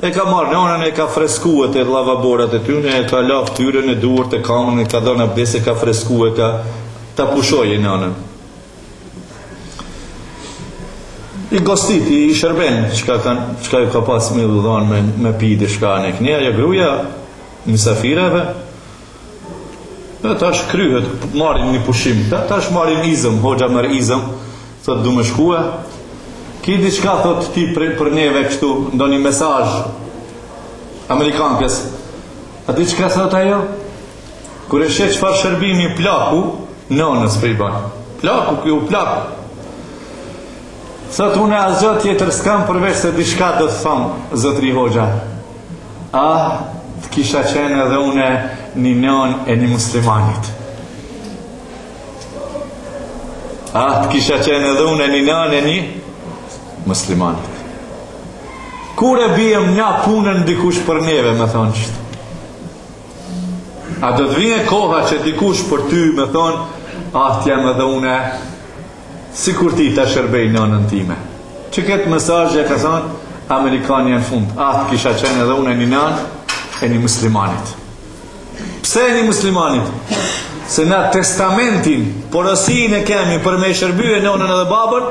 e ka marrë nonën, e ka freskuar te llavaborat e tyre, e ka la fytyrën e duart e kamën, e ka dhënë abdes, e ka freskuar, ka ta pushojë nonën. I gostiti, i shërben, çka ka pas me dhënë me pide shka në kënja, ja gruja, mysafireve, dhe tash kryhet, marrin një pushim, tash marrin izëm, hoxha merr izëm, thot du me shkue, ki diçka thot ti për neve kështu, ndonjë mesazh amerikankes, a di çka thot ajo? Kur e shet çfarë shërbimi plaku, nonës për i ban. Plaku, kjo plaku. Thot unë asgjë tjetër s'kam përveç se diçka do të thom, zotri hoxha. Të kisha qenë edhe une një non e një muslimanit. Atë kisha qenë edhe unë e një nanë e një muslimanit. Kur e bijem nja punën dikush për neve, me thonë qështë. A do të vine koha që dikush për ty, me thonë, atë jam edhe une, si kur ti të shërbej nënën time. Që këtë mesazh e ka thonë, Amerikani në fund, atë kisha qenë edhe une një nanë e një muslimanit. Pse e një muslimanit? Se na testamentin, porosin e kemi për me shërbye nënën edhe babën,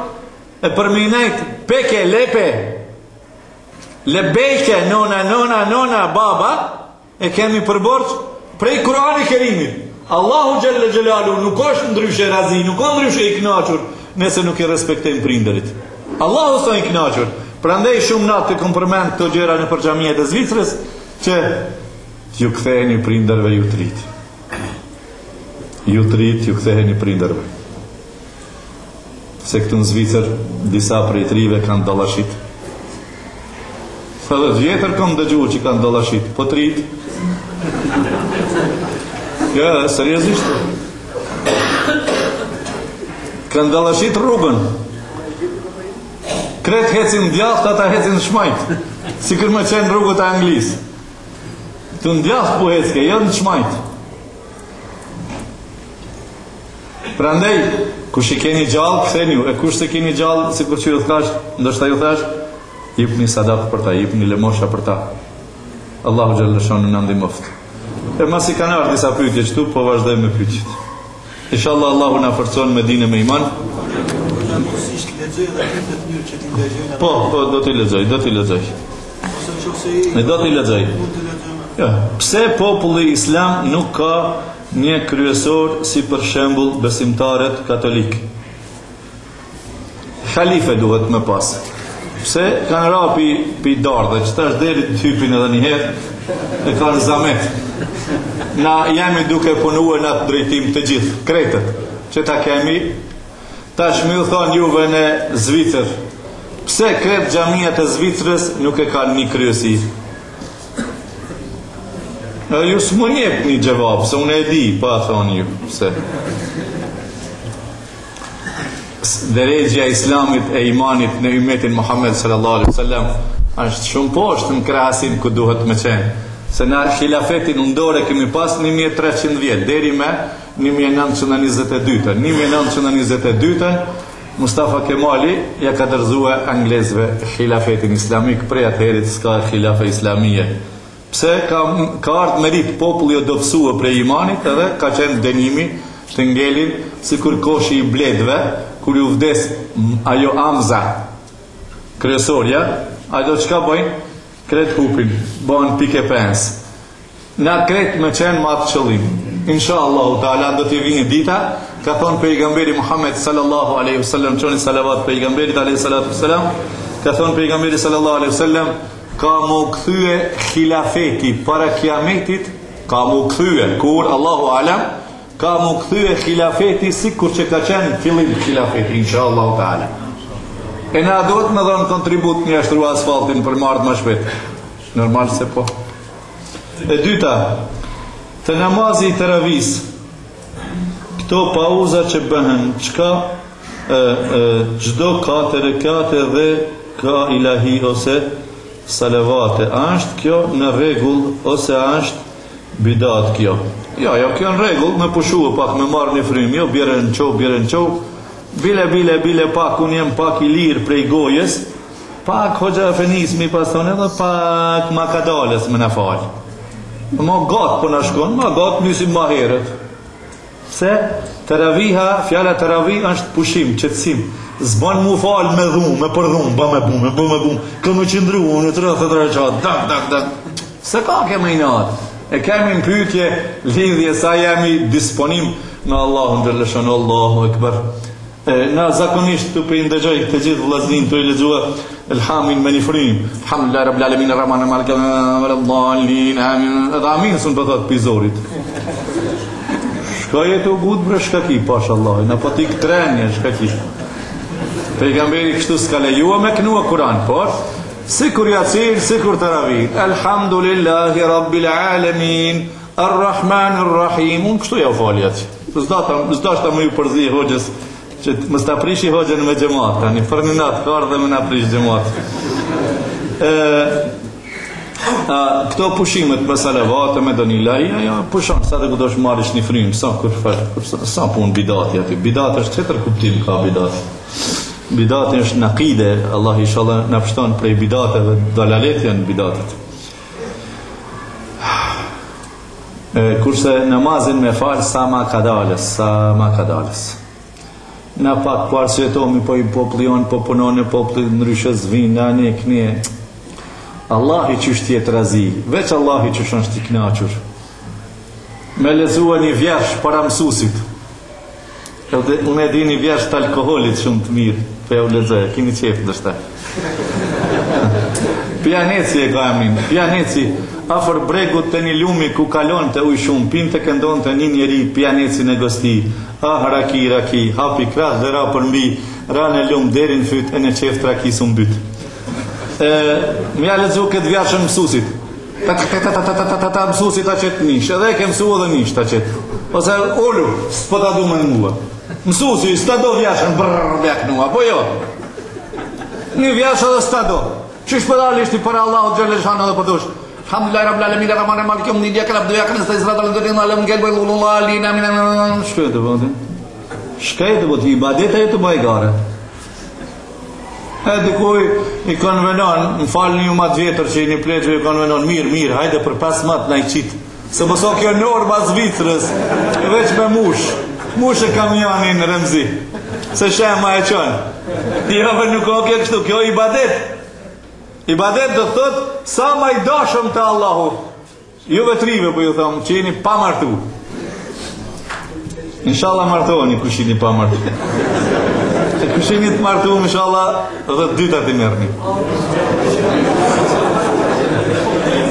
e për me nejt, peke, lepe, lebejke, nona, baba, e kemi për borç prej Kurani Kerimit. Allahu Gjelle Gjelalu nuk është ndryshe razi, nuk është ndryshe i knaqur, nëse nuk i respektojmë prindërit. Allahu s'o i knaqur. Prandaj shumë natë të kompërmend këto gjëra në përxhamiet e Zvicrës, që ju ktheheni prindërve ju të rit. Ju të rit, ju ktheheni prindërve. Se këtu në Zvicër, disa prej të rive kanë dallashit. Sa dhe vjetër kam dëgjuar që kanë dallashit, po të rit. Ja, seriozisht. Kanë dallashit rrugën. Kret hecin djath, ata hecin shmajt. Si kër me qenë rrugët e Anglisë. Të në djath po hecke, jo në shmajt. Prandaj, kush i keni gjallë, këtheni ju. E kush se keni gjallë, si kur që ju thash, ndoshta ju thash, jipni sadak për ta, jipni lemosha për ta. Allahu Gjellëshon në ndihmoft. E mas i kanë ardhur disa pyetje këtu, po vazhdoj me pyetjet. Inshallah Allahu na forcon me dinë me iman. Po, do t'i lexoj. Ja, pse populli islam nuk ka një kryesor si për shembull besimtarët katolik? Khalife duhet me pas. Pse kanë rapi pi dardhe, që tash deri të hypin edhe një herë, e kanë zamet. Na jemi duke punuar në atë drejtim të gjithë, kretët, që ta kemi. Tash më u thonë juve në Zvicër, pse kretë xhamiat e Zvicrës nuk e kanë një kryesi? Ju s'mu njep një gjevab, se unë e di, pa thonë ju, pse. Deregja islamit e imanit në ummetin Muhammed sallallahu alaihi wasallam është shumë poshtë në krahasim ku duhet me qenë. Se na khilafetin undore kemi pas 1300 vjet deri me 1922. 1922 Mustafa Kemali ja ka dorëzuar anglezëve khilafetin islamik, prej atëherë s'ka khilafe islamie. Pse ka ardhur merit populli o dobësua prej imanit, edhe ka qenë dënimi të ngelin sikur koshi i bledhve kur ju vdes ajo Amza kryesorja, ajo çka bëjnë? Kret hupin, bën pike pens. Na kret me qenë ma të qëllim. Inshallah taala do t'i vini dita, ka thonë pejgamberi Muhammed sallallahu alaihi wasallam, çoni salavat pejgamberit alaihi salatu wasalam, ka thonë pejgamberi sallallahu alaihi wasallam, ka mu kthye khilafeti para kiametit, ka mu kthye kur Allahu alam, ka mu kthye khilafeti sikur që ka qenë fillim khilafeti, inshallah taala. E na do të më dhonë kontribut një ashtru asfaltin për marrë më shpet. Normal se po. E dyta, të namazi i teravis, këto pauza që bëhen, qka gjdo 4 rekate dhe ka ilahi ose salavate, ashtë kjo në regull ose ashtë bidat kjo? Jo, kjo në regull, me pushu pak me marrë një frim, jo, bjere në qow, bile pak, unë jem pak i lirë prej gojes, pak hoxha fenis mi pas tonë, edhe pak makadales me në falë. Ma gatë për në shkonë, ma gatë njësim ma herët. Se teraviha, fjala teravi është pushim, qëtësim. Zban mu falë me dhumë, me përdhumë, ba me bumë, këmë qëndru, unë të rëthë të rëqatë, dak. Se ka kemi i natë? E kemi në pyetje lidhje sa jemi disponim me Allahun Gjellëshon, Allahu Ekber. Na zakonisht të për ndëgjoj të gjithë vllaznin të i lexua elhamin me një frim. Alhamdulillah rabbil alamin arrahman malik wal-dallin amin. Amin sun po thot pizorit. Shkoj të gut për shkaki, pashallah, na po tik trenje shkaki. Pejgamberi kështu s'ka lejuar me knua Kur'an, por sikur Yasin, sikur Tarawih. Alhamdulillahi rabbil alamin arrahmanir rahim. Unë kështu ja faljat. S'dashta më ju përzi hoxhës që mos ta prishi hoxhën me xhamat, tani për një natë ka ardhe me na prish xhamat. Këto pushimet me salavate, me donilaja, ja, pushon, sa dhe ku do është marrish një frymë, sa pun bidati aty. Bidati është qëtër kuptim ka bidati. Bidati është në akide, Allah inshallah në pështon prej bidateve, dalalet janë bidatet. Kurse namazin me falë sa ma kadales. Na pak po arsjetomi, po i poplion, po punone, popli ndryshës vinë, ane, kënie. Allahi që është tjetë razi, veç Allahi që është t'i knaqur. Me lezua një vjersh para mësusit. Unë e di një vjersh të alkoholit shumë të mirë, pe u lezoj, kini qefë dështë. Pianeci e ka amin, pianeci, afer bregut të një lumi ku kalon të uj shumë, pin të këndon të një njeri, pianeci në gosti, raki, hapi krah dhe ra për mbi, ra në lumë, derin fyt, e në qefë të raki së mbyt. Mja lezu këtë vjashën mësusit, mësusit a qëtë nish, edhe ke mësu edhe nish ta qëtë, ose ullu, s'po ta du me në mua, mësusi, s'ta do vjashën, bjak nua, po jo, një vjashë edhe s'ta do, qish pëdali ishti për Allahu Gjellëshanë edhe përdush, Alhamdulillah Rabbil Alamin Rahmanir Malikim Nidja Kalab Dua Kan Istisrat Al-Durin Alam Gelbo Ilullah Alina Min Shkëtë bëndë Shkëtë bëndë ibadeta e të bajgare. E dikuj i konvenon, më falë një matë vjetër që i një pleqë i konvenon, mirë, hajde për 5 matë na i qitë. Se mëso kjo norma Zvicrës, veç me mush e kamionin në Remzi. Se shema e qënë. Jo, nuk o kjo kështu, kjo ibadet. Ibadet do të thotë, sa ma i dashëm të Allahu. Ju vetrive, po ju thamë, që jeni pa martu. Inshallah martoheni kush jeni pa martu. Kushini të martu, inshallah, dhe dytat i mërni.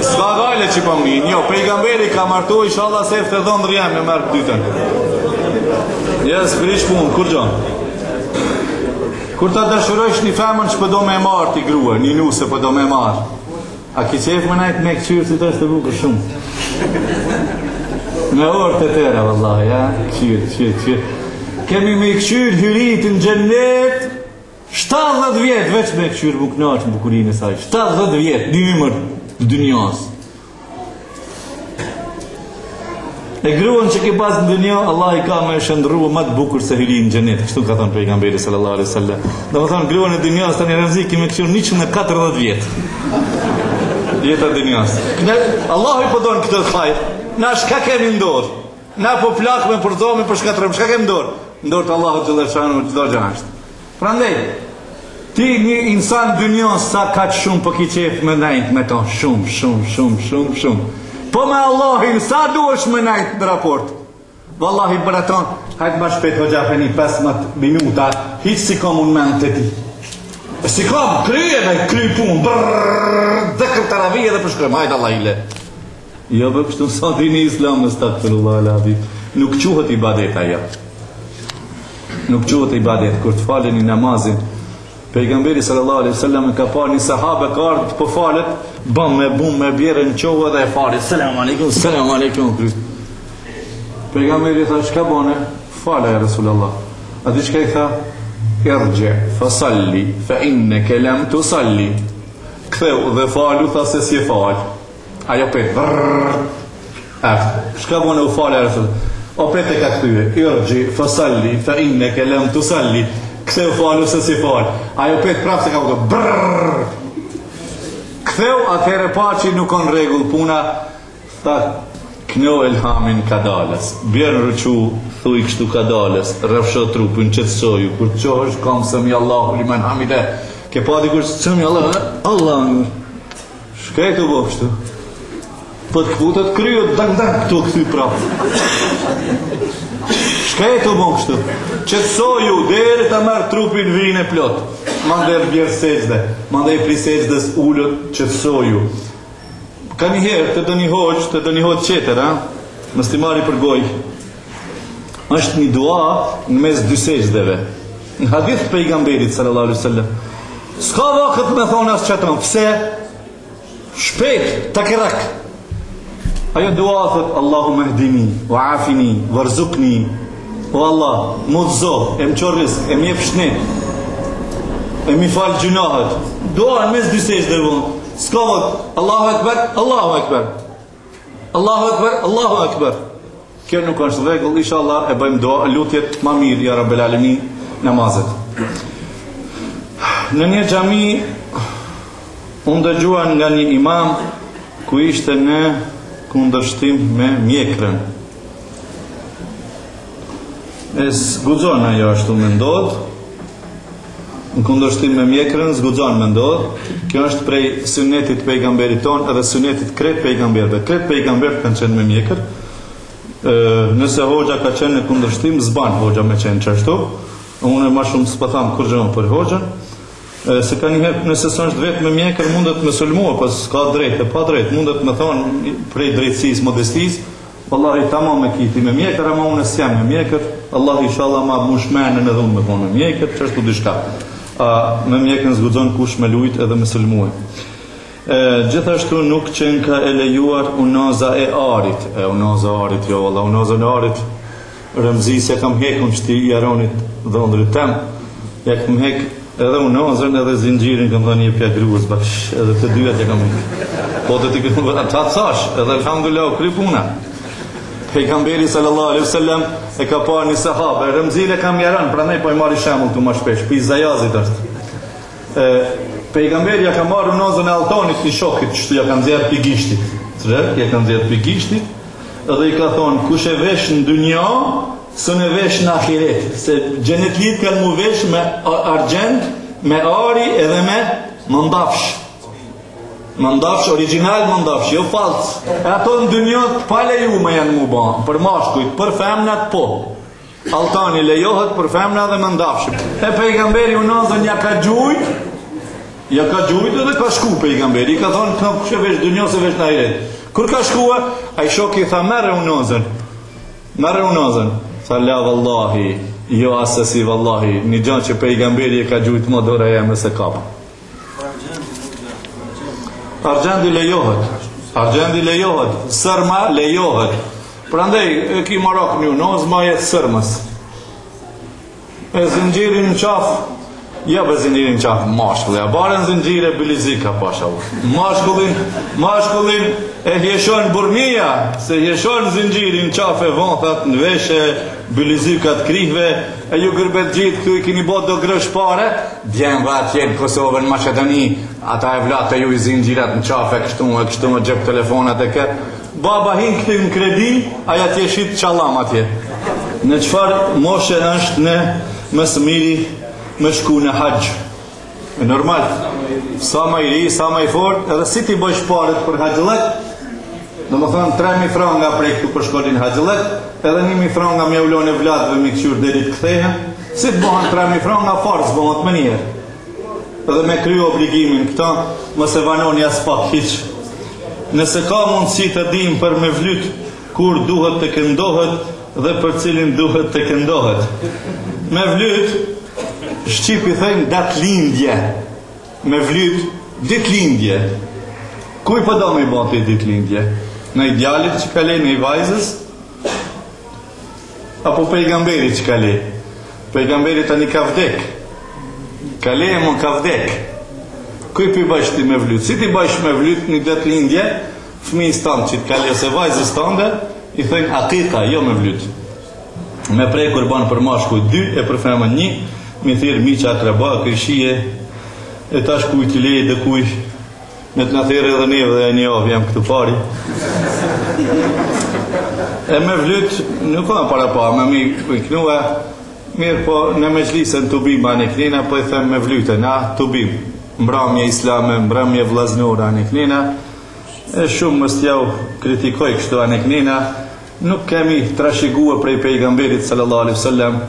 S'ka gajle që po min, jo, pejgamberi ka martu, inshallah, se efte dhëndër jam me mërë dytat. Jes, frish pun, kur gjon? Kur ta dashurojsh një femën që pëdo me marë t'i grua, një nuse pëdo me marë. A ki qef më najtë me këqyrë si të është të bukër shumë. Me orë të tëra, vëllaj, ja, këqyrë. Kemi me këqyrë hyrit në gjennet 70 vjetë, veç me këqyrë buknaqë në bukurinë e saj. 70 vjetë, një ymër dynjas. E gruan që ke pas në dynja, Allah i ka me shëndru më të bukur se hyrit në gjennet. Kështu ka thonë pejgamberi sallallahu alaihi wasallam. Dhe më thonë, gruan e dynjas të një rëmzi, kemi këqyrë 140 vjetë. Jeta dynjas. Allah i pëdonë këtë të fajtë. Na shka kemi ndorë. Na po plak me përdomi për shkatërëm. Shka kemi ndorë? Ndorë të Allahu Gjellëshanu qdo gjashtë. Pra ndej, ti një insan dynjos sa ka që shumë për ki qef me najtë me to. Shumë. Po me Allahin sa duesh me najtë në raport. Wallahi bëraton, hajtë ma shpet ho gjafe një 15 minuta, hiq si kom unë men të ti. Si kom, kryje dhe kry pun, dhe kërë të ravije dhe përshkrem, hajtë Allah i le. Jo bë kështu sa dini islam në stakfirullah al-Habib. Nuk quhet ibadeta ja. Nuk quhet ibadet. Kur të falen një namazin, pejgamberi sallallahu alaihi wasallam ka pa një sahabe ka ardhur po falet, bëm me bjerën qohë dhe e falet. Selam aleikum. Pejgamberi tha, çka bone? Fala ja Rasulullah. A di çka i tha? Irji fa salli fa innaka lam tusalli. Ktheu dhe falu, tha se si e fal. Ajo pet. Shka bone u falë e rësut? O pet e ka këtyre. Irgji, fasalli, fa inneke lam tusalli. Ktheu falu se si falë. Ajo pet prapë se ka këto. Ktheu atëhere pa që nuk on regull puna. Tha, knjo elhamin kadales. Bjerë rëqu, thuj kështu kadales. Rëfsho trupin, qëtësoju. Kur të qohësh, kam sëmi Allahu liman hamide. Ke pa di kur sëmi Allah. Shkajtu bo kështu. Po të këputët kryot, dang, këtu këthy prapë. Shka e të bon kështu? Qëtësoju, deri të mërë trupin vinë e plot. Mandër bjerë seçde, mandër i pri seçdes ullët, qëtësoju. Ka njëherë të do një hoqë qeter, më stimari për goj. Është një dua në mes dy seçdeve. Në hadith pejgamberit, sallallahu alaihi wasallam. S'ka vakët me thonë asë qëtëron, pse? Shpejt, takerak. Ajo dua thot Allahumma hdini, wa afini, warzuqni, O Allah, mudhzo, e më qor rizk, e më jep shnet, e më fal gjunahet. Dua në mes dy sejdë vonë. S'ka vot, Allahu Akbar, Allahu Akbar. Allahu Akbar, Allahu Akbar. Kjo nuk është rregull, inshallah e bëjmë dua, lutjet më mirë ja Rabbel Alamin namazet. Në një xhami unë dëgjua nga një imam ku ishte në kundërshtim me mjekrën. E zguxon ajo ashtu me ndodh. Në kundërshtim me mjekrën zguxon me ndodh. Kjo është prej sunetit pejgamberit ton edhe sunetit kret pejgamberëve. Kret pejgamberët kanë qenë me mjekër. Nëse hoxha ka qenë në kundërshtim, zban hoxha me qenë qashtu. Unë më shumë s'po tham kur gjë për hoxhën. Se ka njëherë nëse s'është vetë me mjekër mundet me sulmua, pas ka drejt e pa drejt, mundet me thonë prej drejtësisë, modestisë, wallahi tamam me kiti me mjekër, ama unë s'jam me mjekër, Allah inshallah ma mushmenën edhe unë me thonë me mjekër, çështu diçka. Me mjekën zguxon kush me lujt edhe me sulmuaj. Gjithashtu nuk qenë ka e lejuar unaza e arit. Unaza e arit, jo valla, unaza e arit rëmzi se kam hekun që ti i aronit dhëndrit tem, ja kam hek edhe unazën edhe zinxhirin kam thënë një pjak gruas bash, edhe të dyja që kam hek. Po të ti këtu ta thash, edhe alhamdulillah u kry puna. Pejgamberi sallallahu alaihi wasallam e ka parë një sahabe, rëmzile kam jaran, prandaj po i marr shembull këtu më shpesh, pi Zajazit është. Pejgamberi ja ka marrë unazën e Altanit i shokit, që ja kanë nxjerr pi gishtit. Ja kanë nxjerr pi gishtit, edhe i ka thonë kush e vesh në dynja, s'u e vesh në ahiret, se xhenetlit kanë mu vesh me argjend, me ari edhe me mandafsh. Mandafsh original mandafsh, jo falc. E ato në dynja pa lejuar janë mu bë, për mashkujt, për femnat po. Altani lejohet për femna dhe mandafsh. E pejgamberi unazën ja ka gjujt. Ja ka gjujt edhe ka shku pejgamberi. I ka thonë kush e vesh dynja se vesh në ahiret. Kur ka shkua, ai shoku i tha merre unazën. Merre unazën. Tha la vallahi, jo asesi vallahi, një gjë që pejgamberi e ka gjujt më dora jeme se kapa. Argjendi lejohet. Argjendi lejohet. Sërma lejohet. Prandaj e ki marok një unazë ma jetë sërmës. E zinxhirin në qafë, ja be zinxhirin në qafë mashkulli, a bare në zinxhire bilizika pasha u. Mashkullin e hjeshon burnia, se hjeshon zinxhirin në qafë e vonthat në veshe, bilizikat krihve, e ju gërbet gjithë këtu i kini bot do grësh pare, djenë vat jenë Kosovë në Macedoni, ata e vlatë e ju i zinxhirat në qafë e kështu me gjep telefonat e këtë. Baba hin këtë në kredi, aja tje shqit qalam atje. Në qëfar moshe është në mësë miri me shku në haqë. E normal, sa ma i ri, sa ma i fort, edhe si ti bëjsh paret për haqëllet, dhe më thonë 3.000 franga prej këtu për shkollin haqëllet, edhe 1.000 franga me ullon e vlatëve me këqyr derit këthehe, si të bëhen 3.000 franga farës bëhet më njerë. Edhe me kryo obligimin këta, mëse vanoni as pak hiqë. Nëse ka mundësi të dim për me vlyt kur duhet të këndohet dhe për cilin duhet të këndohet. Me vlyt, shqipi thëjnë datë lindje. Me vlyt, ditë lindje. Kuj po do me i bati ditë lindje? Në idealit që ka le, në i vajzës? Apo pejgamberi që ka le? Pejgamberi tani ka vdek. Ka le e mon ka vdek. Kuj pi bëjsh ti me vlyt? Si ti bëjsh me vlyt një det lindje, fëmijës tanë që t'ka lese vajzës tande, i thëjnë akika, jo me vlyt. Me prej kurban për mashkuj 2 e për femën 1, mi thirë miqa akraba, kërshie, e tash kuj t'i lejë dhe kuj, me t'na thirë edhe neve dhe një avë jam këtu pari. E me vlyt, nuk ka para pa, me mi kënua, mirë po në me gjlisën të bim anë i knina, po i them me vlyte, na të bim. Mbramje islame, mbramje vlaznore anë knina, e shumë mës t'jau kritikoj kështu anë knina, nuk kemi trashigua prej pejgamberit sallallahu alaihi wasallam,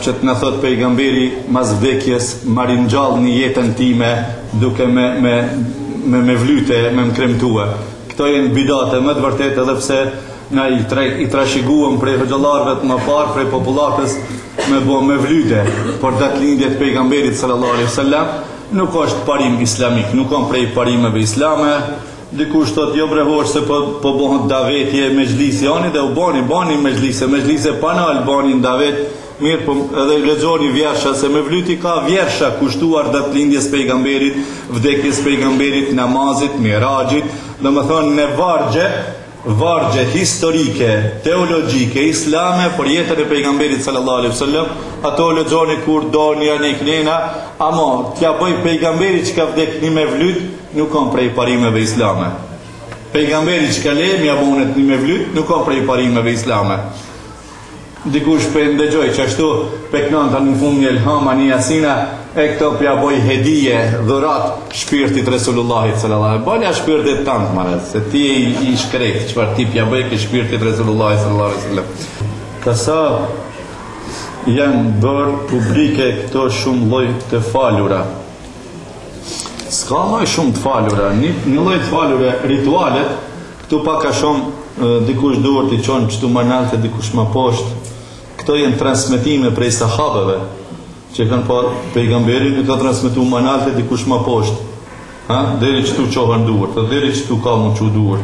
që të në thot pejgamberi mas vdekjes marin gjallë një jetën time duke me vlyte, me më kremtue. Këto jenë bidate më të vërtet edhe pse na i trashiguam prej hëgjallarve të më parë, prej populatës me vlyte, por datë lindjet pejgamberit sallallahu alaihi wasallam nuk është parim islamik, nuk kanë prej parimeve islame, Dikush thot jo brehor se po bëhet davetje me xhlisi ani dhe u bani mezhlise panal bani davet mirë po edhe lexoni vjersha se me vlyti ka vjersha kushtuar datëlindjes pejgamberit, vdekjes pejgamberit, namazit, miraxhit, domethënë në vargje historike, teologjike, islame për jetën e pejgamberit sallallahu alaihi wasallam, ato lexoni kur doni janë iknena, ama t'ja bëj pejgamberi që ka vdekni me vlyt, nuk kam prej parimeve islame. Pejgamberi që ka le, mja bonet një me vlyt, nuk kam prej parimeve islame. Dikush për ndëgjoj që ashtu peknanta në fund një elhama një jasina e këto pja boj hedije dhurat shpirtit Resulullahit sallallahu alaihi wasallam. Banja shpirtit tanë mare, se ti i shkrejt çfarë ti pja bëj ke shpirtit Resulullahit sallallahu alaihi wasallam. Kësa janë bërë publike këto shumë lloj të falura. S'ka më shumë të falura, një lloj të falura ritualet, këtu pak a shumë dikush duhet t'i qonë qëtu më nalte, dikush më poshtë. Këto janë transmetime prej sahabeve, që kanë pa pejgamberin i ka transmetuar më nalte dikush më poshtë. Deri qëtu qohën duhet, deri qëtu ka mu që duhet.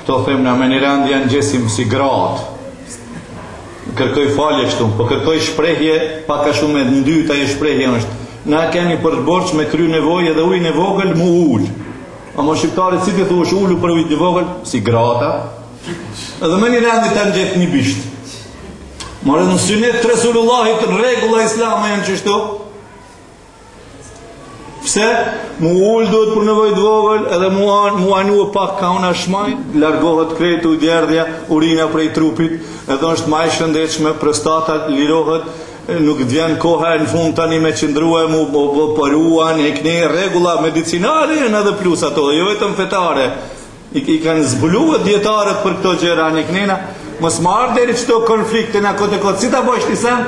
Këto them në menirand janë gjesim si gratë. Kërkoj falje kështu, po kërkoj shprehje, pak a shumë e ndyta e shprehje është. Na kemi për borç me kry nevojë dhe ujin e vogël mu ul. Ama shqiptarit si ti thuash ulu për ujin e vogël si grata. Edhe menirandi ta nxjet një bisht. More në sunet të Resulullahit rregulla islame janë qështu. Pse? Mu ullë duhet për nevojë të vogël, edhe mu anu pak ka una shmaj, largohet kretu, djerdhja, urina prej trupit, edhe është maj shëndechme, prostata lirohet, nuk të vjen koha në fund tani me qëndrua, mu përuan, e këne regula medicinare, janë edhe plus ato, jo vetëm fetare. I kanë zbuluar dietarët për këto gjëra në kënena, mos marr deri çdo konflikte na kote si ta bësh ti sen?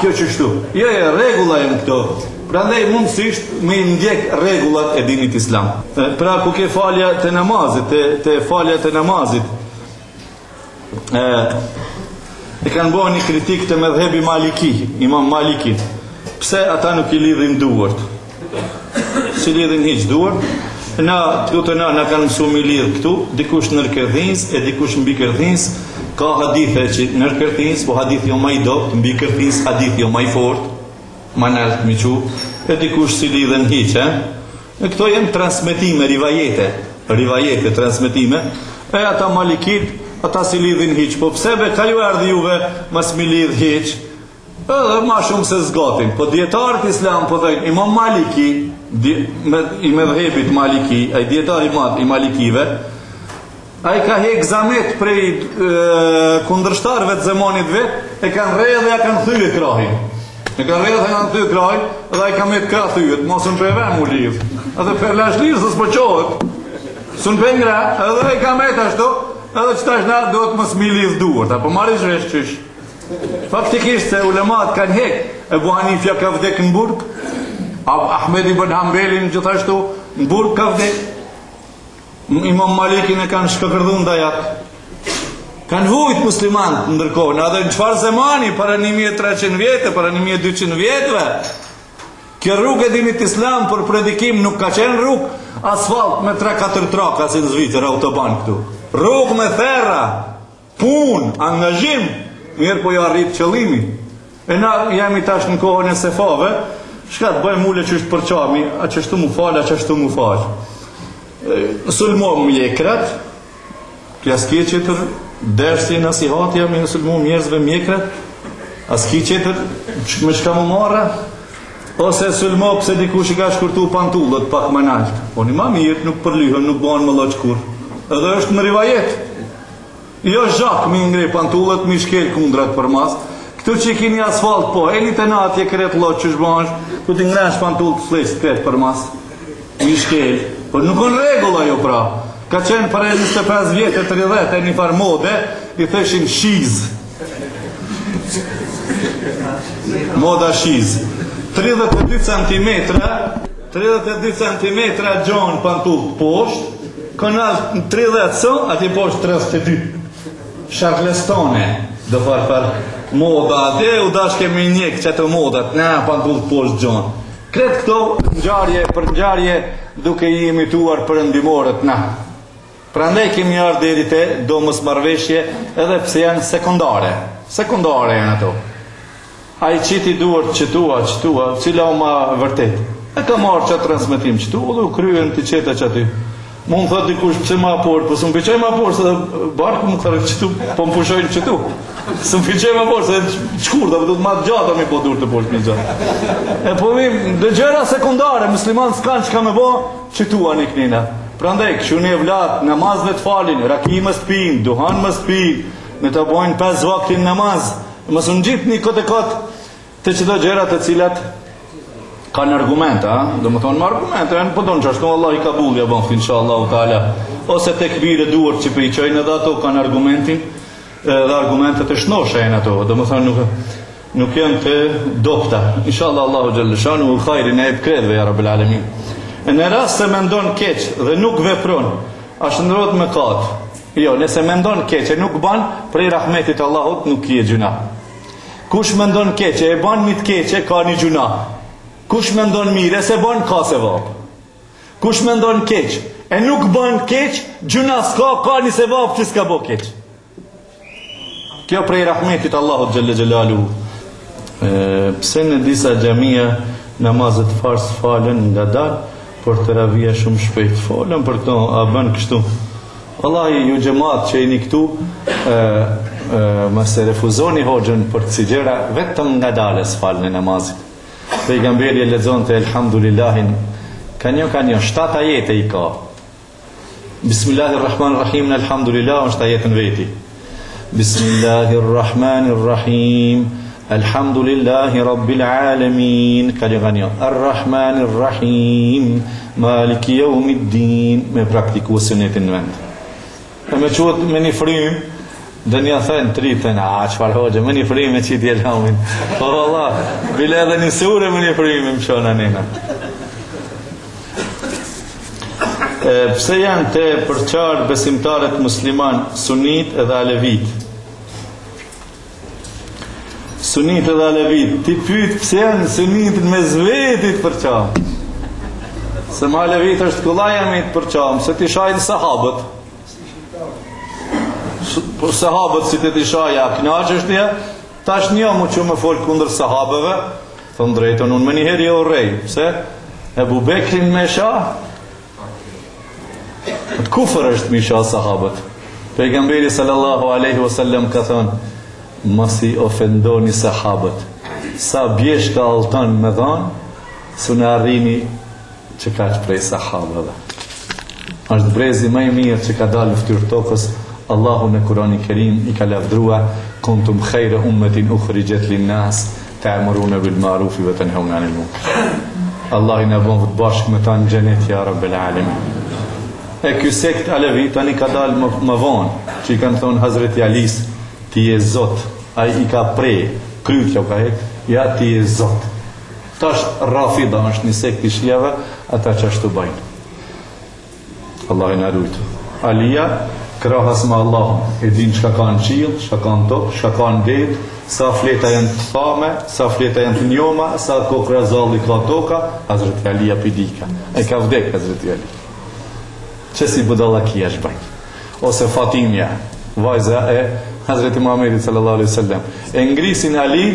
Kjo çështu. Jo, rregulla janë këto. Prandaj mundësisht me ndjek rregullat e dinit islam. Pra ku ke falja të namazit, te falja të namazit. E kanë bërë një kritik të medhebi Maliki, Imam Malikit. Pse ata nuk I lidhin duart? Si lidhin hiç duart? Na kanë mësu mi lidh këtu, dikush nër kërthins e dikush mbi kërthins, ka hadithe që nër kërthins, po hadith jo ma I dopt, mbi kërthins hadith jo ma I fort, ma nalt mi qu, e dikush si lidhen hiq, e këto jenë transmetime, rivajete, transmetime, e ata Malikit, ata si lidhin hiq, po psebe ka ju ardhi juve mas mi lidh hiq, edhe ma shumë se zgatin, po djetarët islam, po thajnë, Imam Maliki, I medhebit Maliki, ai dietar I madh I Malikive, ai ka hek zamet prej kundërshtarëve të zamanit vet, e kanë rrjedhë ja kanë thyer krahin. E kanë rrjedhë ja kanë thyer krahin, dhe ai ka me krah thyet, mos un prevem u lidh. Edhe për lash lidh s'po qohet. Sun pengra, edhe ai ka me ashtu, edhe çtash na duhet mos mi lidh duart, apo marrish vesh çish. Faktikisht se ulemat kanë hek, Ebu Hanifja ka vdek në burg, Ahmed ibn Hanbelin gjithashtu në burg ka vdek, Imam Malikin e kanë shkëkërdhun dajak, kanë vujt muslimanët ndërkohë, edhe në qëfar zemani, para 1300 vjetë, para 1200 vjetëve, kjo rrugë e dinit islam për predikim nuk ka qenë rrugë asfalt me 3-4 traka si në Zvicër, autoban këtu. Rrugë me thera, pun, angazhim, mirë po jo arrit qëllimi. E na jemi tash në kohën e sefave, shka të bëjmë ule që është përqami, a qështu mu falë, a qështu mu falë. Sulmom mjekrat, kja s'ki qëtër dersi nasihatja me sulmom njerëzve mjekrat, a s'ki qëtër me shka mu marra, ose sulmom pëse dikush I ka shkurtu pantullët pak më nalt. Po një ma mirë, nuk përlyhën, nuk banë më loq kur. Edhe është në rivajet. Jo zhak mi ngrej pantullët, mi shkel kundrat për mas. Këtu që I kini asfalt, po, e një të natje kret loq që shbansh, ku t'i ngresh pantullët të flesh kret për mas. Mi shkel. Po nuk në regula jo pra. Ka qenë për 25 vjetë e 30 e një farë mode, I theshin shiz. Moda shiz. 32 cm gjonë pantullët poshtë, kënal 30 së, ati poshtë 32. Sharlestone, do farë moda, dhe u dash kemi njek që të modat, ne pantullët poshtë gjonë. Kretë këto ngjarje për ngjarje duke I imituar për ndimorët na. Prandaj kemi ardhur deri te domosmarrveshje edhe pse janë sekondare. Sekondare janë ato. Ai qiti duart qëtua, cila o ma vërtet. E ka marrë që transmitim qëtu dhe u kryen të qeta që aty. Mu më thot dikush pëse ma por, po së më pëqoj ma por, se barku më kërë qëtu, po më pushojnë qëtu. Së më pëqoj ma por, se qkur, dhe du të ma të gjata mi po dur të poshtë një gjatë. E po vim, dhe gjëra sekundare, musliman s'kanë që ka me bo, qëtu anë i knina. Prandaj, këshu një vlat, namaz dhe të falin, rakimës të pin, duhan mës të pin, me të bojnë 5 vaktin namaz, mësë në gjitë një kote kote të qëto gjërat të cilat kanë argumente, do më thonë më argumente, po do në qashtu, Allah i kabul, ja bënfti, inshallah, ta'ala, ose tekbire duart që për i qojnë edhe ato, kanë argumentin, dhe argumentet e shnoshe e në ato, do më thonë nuk janë të dopta, inshallah, Allahu gjellëshanu, u khajrin e kredve, ja Rabbil Alamin. Në rast se mendon keq dhe nuk vepron, ashtë ndërot me katë, jo, nëse mendon keq e nuk ban, prej rahmetit Allahut nuk kje gjuna. Kush mendon keq e ban mit keq e ka një gjuna. Kush mendon mire se ban ka se vap. Kush mendon keq e nuk ban keq, gjuna s'ka, ka një se vap që s'ka bo keq. Kjo prej rahmetit Allahut gjelle gjelalu. Pse në disa gjamia namazet fars falen nga dal, por të ravija shumë shpejt falen, për këto a bën kështu. Wallahi ju gjemat që jeni këtu, mëse refuzoni hoxhën për kësi gjera, vetëm nga dales falën e namazit. Pejgamberi e lexon të elhamdulillahin, ka një 7 ajete i ka. Bismillahirrahmanirrahim, elhamdulillah, është ajetën veti. Bismillahirrahmanirrahim, elhamdulillahi rabbil alamin, ka një Arrahmanirrahim, maliki yawmiddin, me praktiku sunetin në vend. E me quët me një frim, dhe një thënë, tri thënë, qëfar hoxhe, me një frim e qitë jelhamin. Po Allah, bile edhe një sure me një frim e më shona nena. Pse janë të përqarë besimtarët musliman, sunit edhe alevit? Sunit edhe alevit, ti pytë pse janë sunit me zvetit përqarë. Se ma alevit është kullaja me të përqarë, se ti shajnë sahabët. Por sahabët si të të shaja knaqështja, tash një mu që me folë kundër sahabëve, thënë drejton, unë me njëherë jo rej, pse? Ebu Bekrin me shah, të kufër është me shah sahabët. Pejgamberi sallallahu aleyhi wasallam ka thënë, mos i ofendoni sahabët, sa bjeshka altan me dhanë, së në arrini që ka që prej sahabëve. Është brezi maj mirë që ka dalë ftyrë tokës, Allahu në Kurani Kerim i ka lavdrua kuntum khejre ummetin ukhrijet linnas ta'muruna bil ma'rufi wa tanhauna 'anil munkar. Allah i na bën të bashkë me ta në xhenet ya Rabbel Alamin. E ky sekt alevi tani ka dalë më vonë, që i kanë thonë Hazreti Alis, ti je Zot, ai i ka prej, krytja ka hek, ja ti je Zot. Tash Rafida është një sekt i shiave, ata që ashtu bëjnë. Allah i na rujtë. Alia krahas me Allahun, e din çka ka në qiell, çka ka në tokë, çka ka në det, sa fleta janë të thame, sa fleta janë të njoma, sa kokra zalli ka toka, Hazreti Ali apidika. E ka vdek Hazreti Ali. Që si budallaki është bajnë. Ose Fatimja, vajza e Hazreti Muhammedit sallallahu alaihi wasallam. E ngrisin Ali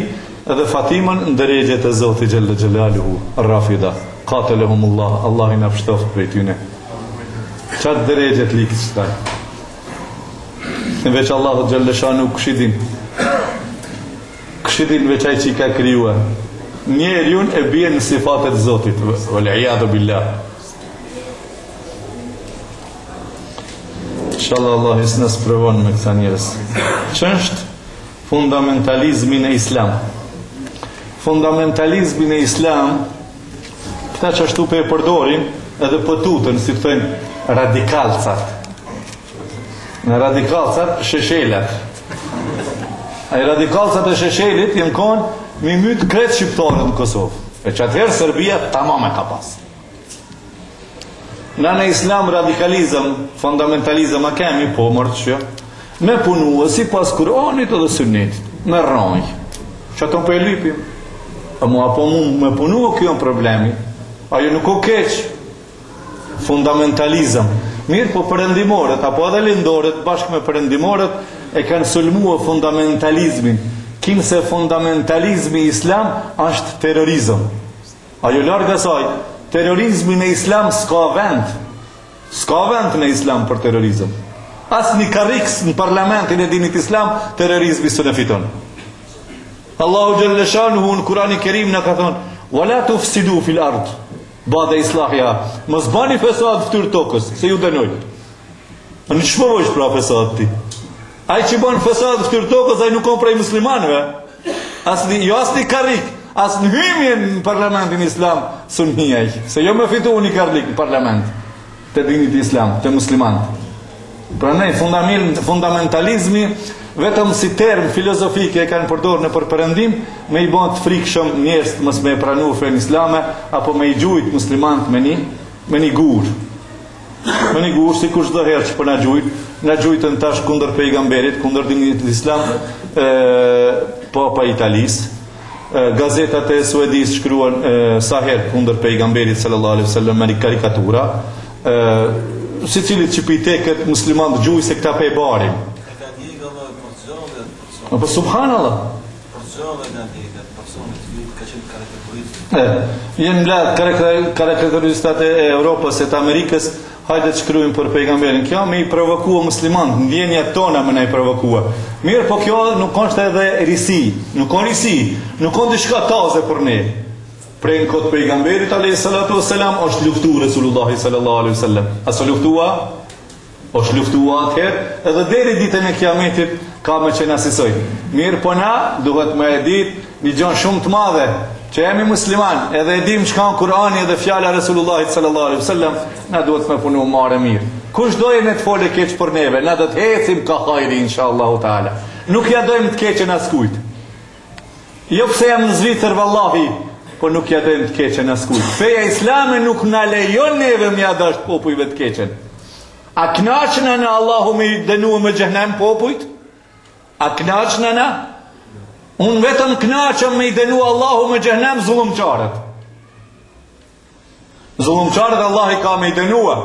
edhe Fatimën në drejtjet e Zotit xhalla xhelaluhu, Rafida. Qatalahumullah, Allah i na pështoft prej tyne. Çat drejtjet likë çtaj. Në veç Allahu gjallëshanu këshidin veç aj që i ka kryua njerë jun e bje në sifatet Zotit vël'ijadu billah. Inshallah Allah isë nësë prëvon me këta njerës. Që është fundamentalizmi në Islam? Fundamentalizmi në Islam, këta që ashtu pe e përdorin edhe pëtutën, si të thënë radikalcat. Në radikalcat sheshelat. Ai radikalcat e sheshelit jenë konë mi mytë kretë shqiptarët në Kosovë. E që atëherë Serbia tamam e ka pas. Në Islam radikalizëm, fundamentalizëm a kemi, po mërë që me punua si pas Kuranit edhe Sunnetit, me rranj. Që ato për e lipim. A mua po mu me punua kjo në problemi. Ajo nuk o keq. fundamentalizëm. Mirë, po perëndimorët apo edhe lindorët bashkë me perëndimorët e kanë sulmuar fundamentalizmin. Kimse fundamentalizmi islam është terrorizëm. Ajo larg asaj, terrorizmi në islam s'ka vend. S'ka vend në islam për terrorizëm. As një karriks në parlamentin e dinit islam, terrorizmi së në fiton. Allahu Gjelle Shanuhu në Kurani Kerim në ka thonë, wala tufsidu fil ard, ba'da islahja, mos bani fesad fytyrë tokës, se ju dënoj. Në çfarë pra fesad ti? Ai që bën fesad fytyrë tokës, ai nuk ka prej muslimanëve. Asni karrik, as në hymjen në parlamentin islam sunni ai, se jo më fitu një karrik në parlament të dinit islam, të muslimanët. Pra ne, fundamentalizmi vetëm si term filozofike e kanë përdorur në përpërendim me i bën të frikshëm njerëz mos me pranu fen islame apo me i gjujt muslimanët me një gur. Me një gur sikur çdo herë që po na gjujtën tash kundër pejgamberit, kundër dinit islam, Papa Italisë. Gazetat e Suedisë shkruan sa herë kundër pejgamberit sallallahu alaihi wasallam me karikatura. Si cilit që piteket musliman të gjuj se këta pe barim. Po subhanallah. Jenë mladë karikaturistat e Europës e të Amerikës, hajde të shkryjmë për pejgamberin. Kjo me i provokua musliman, në vjenja tona me ne i provokua. Mirë, po kjo nuk është edhe risi, nuk është risi, nuk është diçka taze për ne. Prej në këtë pejgamberit a.s. është luftu Resulullahi s.a.s. Aso luftua? është luftua atëherë, edhe deri ditën e kiametit ka me që nësisoj. Mirë po na, duhet me edit një gjonë shumë të madhe, që jemi musliman, edhe edim që kanë Kurani edhe fjala Resulullahi s.a.s. na duhet me punu mare mirë. Kush dojë me të fole keq për neve, na do të hecim ka hajri, inshallahu ta'ala. Nuk ja dojmë të keqen askujt. Jo pse jam në Zvicër vallahi, po nuk ja dojmë të keqen askujt. Feja islame nuk na lejon neve mja dasht popujve të keqen. A knaqëna në Allahu me dënu me xhenem popujt? A knaqëna në? Unë vetëm knaqëm me i dënu Allahu me xhenem zullumqarët. Zullumqarët Allah i ka me i dënua.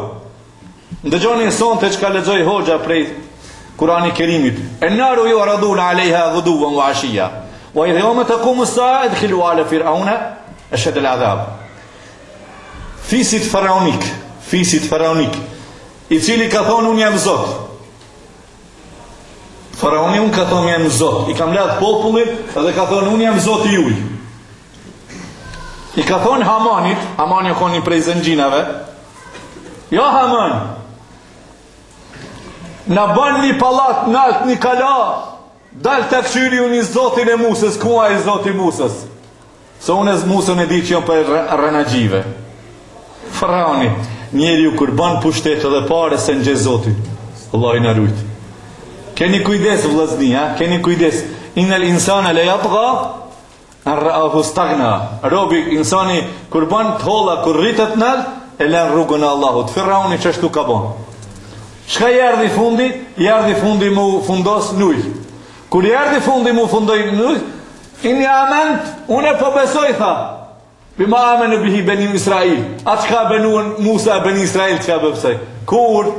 Ndëgjoni sonte që ka lexoj hoxha prej Kurani Kerimit. E naru ju aradun alejha ghuduvan wa ashia. Wa idh yawma taqumu as-sa'a adkhilu ala fir'auna ashad al-'adhab. Fisit faraonik, i cili ka thonë unë jam Zot. Faraoni unë ka thonë jam Zot. I kam ledh popullin edhe ka thonë unë jam Zoti juj. I ka thonë Hamanit, Hamani o koni prej zëngjinave, jo Haman, na ban një palat, nalt një kala, dal të këshyri unë i Zotin e Musës, kua i Zoti Musës. Se unë e Musën e di që jam për rënagjive. Faraoni, njeri ju kur ban pushtet edhe pare se në gjë Zotin. Allah i në rujt. Keni kujdes vllazni, keni kujdes. Inel insana le yatgha an ra'ahu stagna. Robi insani kur ban të holla, kur rritet nalt, e lën rrugën e Allahut. Firauni çashtu ka bën. Çka i erdhi fundi? I erdhi fundi mu fundos nuj. Kur i erdhi fundi mu fundoi nuj, inni amant, unë po besoj tha. Bima amanu bihi bani Israil. Atë ka benuan Musa bani Israil që bëpsej. Kur?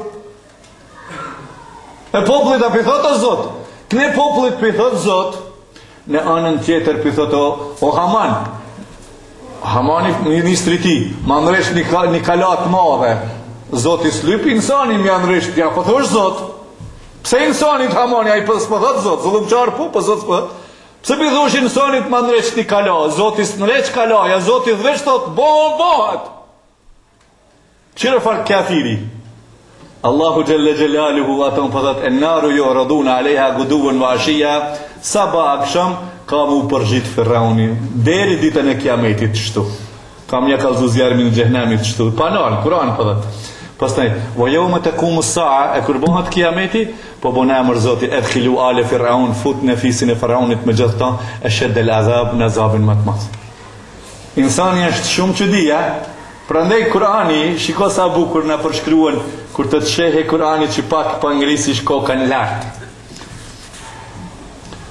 E popullit a pithot o Zot. Këne popullit pithot Zot, në anën tjetër pithot o Haman. Hamani ministri ti, ma nresh një kalat madhe. Zot i slypi insani më nresh, ja po thosh Zot. Pse insanit Hamani, a i po thot Zot, zullumqar po Zot s'po. Pse për dhushin sonit më nreq një kala, Zotis nreq kalaja, Zotis veç thot, bohat. Qire farë kafiri? Allahu Gjelle Gjelaluhu atëm pëthat, e naru jo raduna aleha guduën va ashia, sa ba aksham, ka mu përgjit Firauni, deri ditën e kiametit shtu. Kam një kalzu zjarëmi në gjehnemit shtu. Panal, Kur'an pëthat. Pastaj, wa yawma taqumu as-sa'a, e kur bëhet kiameti, po bon emër Zoti, edkhilu ale Firaun, fut në fisin e Faraunit me gjithë ta, e shed al-azab në azabin më të madh. Insani është shumë çudia, prandaj Kurani, shiko sa bukur na përshkruan kur të shehe Kurani që pak pa ngrisish kokën lart.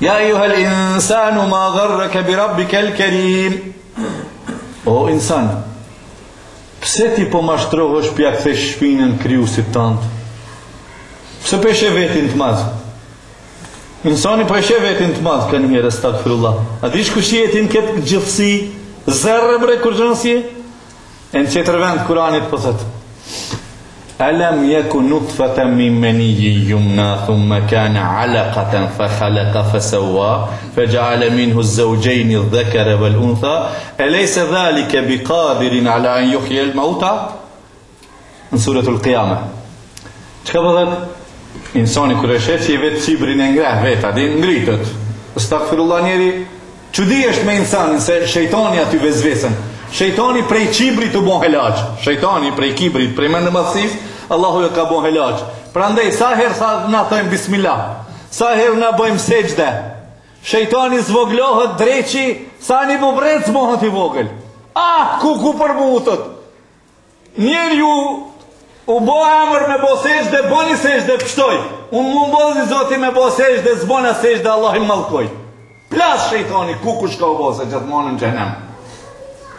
Ya ayyuhal insanu ma gharraka bi rabbikal karim. O insan, Pse ti po mashtrohesh pja kthesh shpinën krijuesit tënd? Pse po e sheh vetin të madh? Insani po e sheh vetin të madh kanë mirë astaghfirullah. A dish kush jetin këtë gjithësi zerre bre kur gjënësje? E në qëtër vend Kuranit po thët Alam yakun nutfatan min maniyyin yumna thumma kana 'alaqatan fa khalaqa fa sawwa faja'ala minhu az-zawjayn adh-dhakara wal-untha alaysa dhalika biqadirin 'ala an yuhyi al-mauta në suratul Qiyamah. Çka po thët? Insani kur e shet që i vetë qibrin e ngreh vetë, adi ngritët. Astaghfirullah njeri, çudi është me insanin se shejtani aty vezvesën. Shejtani prej qibrit të bon helaq. Shejtani prej kibrit, prej mendëmësis, Allahu e ka bon helaq. Prandaj, sa herë sa na thojmë bismillah, sa herë na bëjmë sejdë, shejtani zvoglohet dreqi, sa një bubrec mohet i vogël. Ku përmutët. Njeri ju u bo emër me bo sejdë, boni sejdë, pështoj. Unë mu mbozi zoti me bo sejdë, zbona sejdë, Allah i malkoj. Plas shejtani, ku shka u bo se gjithmonë në xhenem.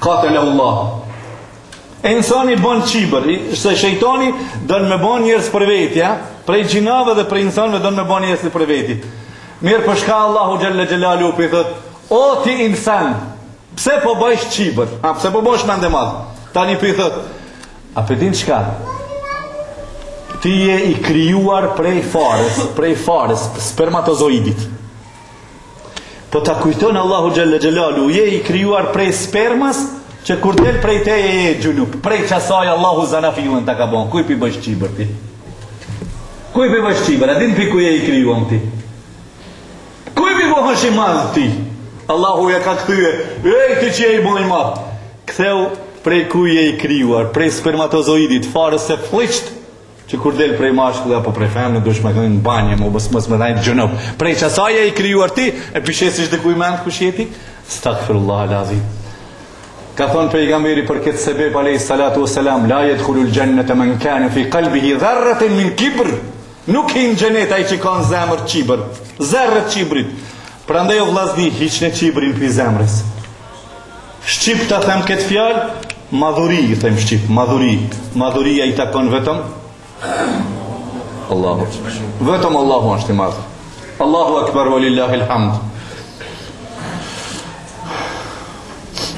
Katele Allah. E insani bon qibër, se shejtani dënë me bon njerës për vetja, prej gjinave dhe prej insanve dënë me bon njerës për veti. Mirë përshka Allahu Gjelle Gjelalu për i thët, o ti insan, pse po bëjsh qibër? Pse po bëjsh mende madhë? Tani për i thët, a për din qka? Ti je i krijuar prej farës, spermatozoidit. Po ta kujton Allahu Gjelle Gjelalu, je i krijuar prej spermas, që kur del prej teje je gjunup. Prej qasaj Allahu zanafilën të ka bon. Kuj pi bësh qibër ti? Kuj pi bësh qibër? A din pi ku je i krijuam ti? Kuj pi bëhësh i madhë ti? Allahu ja ka këthyje, ti që je i bon i madhë. Ktheu prej kuj je i krijuar, prej spermatozoidit, farës se fliqt, që kur del prej mashkull apo prej femnë dush me kënë në banje, mos me dhajnë gjunup. Prej qasaj je i krijuar ti, e pishesish dhe kuj mend kush jeti? Astaghfirullah alazim. Ka thonë pejgamberi për këtë sebeb alayhi salatu wassalam, la yadkhulul jannata man kana fi qalbihi dharratun min kibr. Nuk hin xhenet ai që ka në zemër qibër, zerrët qibrit. Prandaj o vllazni, hiqni qibrin pi zemrës. Shqip ta them këtë fjalë, madhuri i them shqip, madhuri. Madhuria i takon vetëm Allahu. Vetëm Allahu është i madh. Allahu akbar walillahil hamd.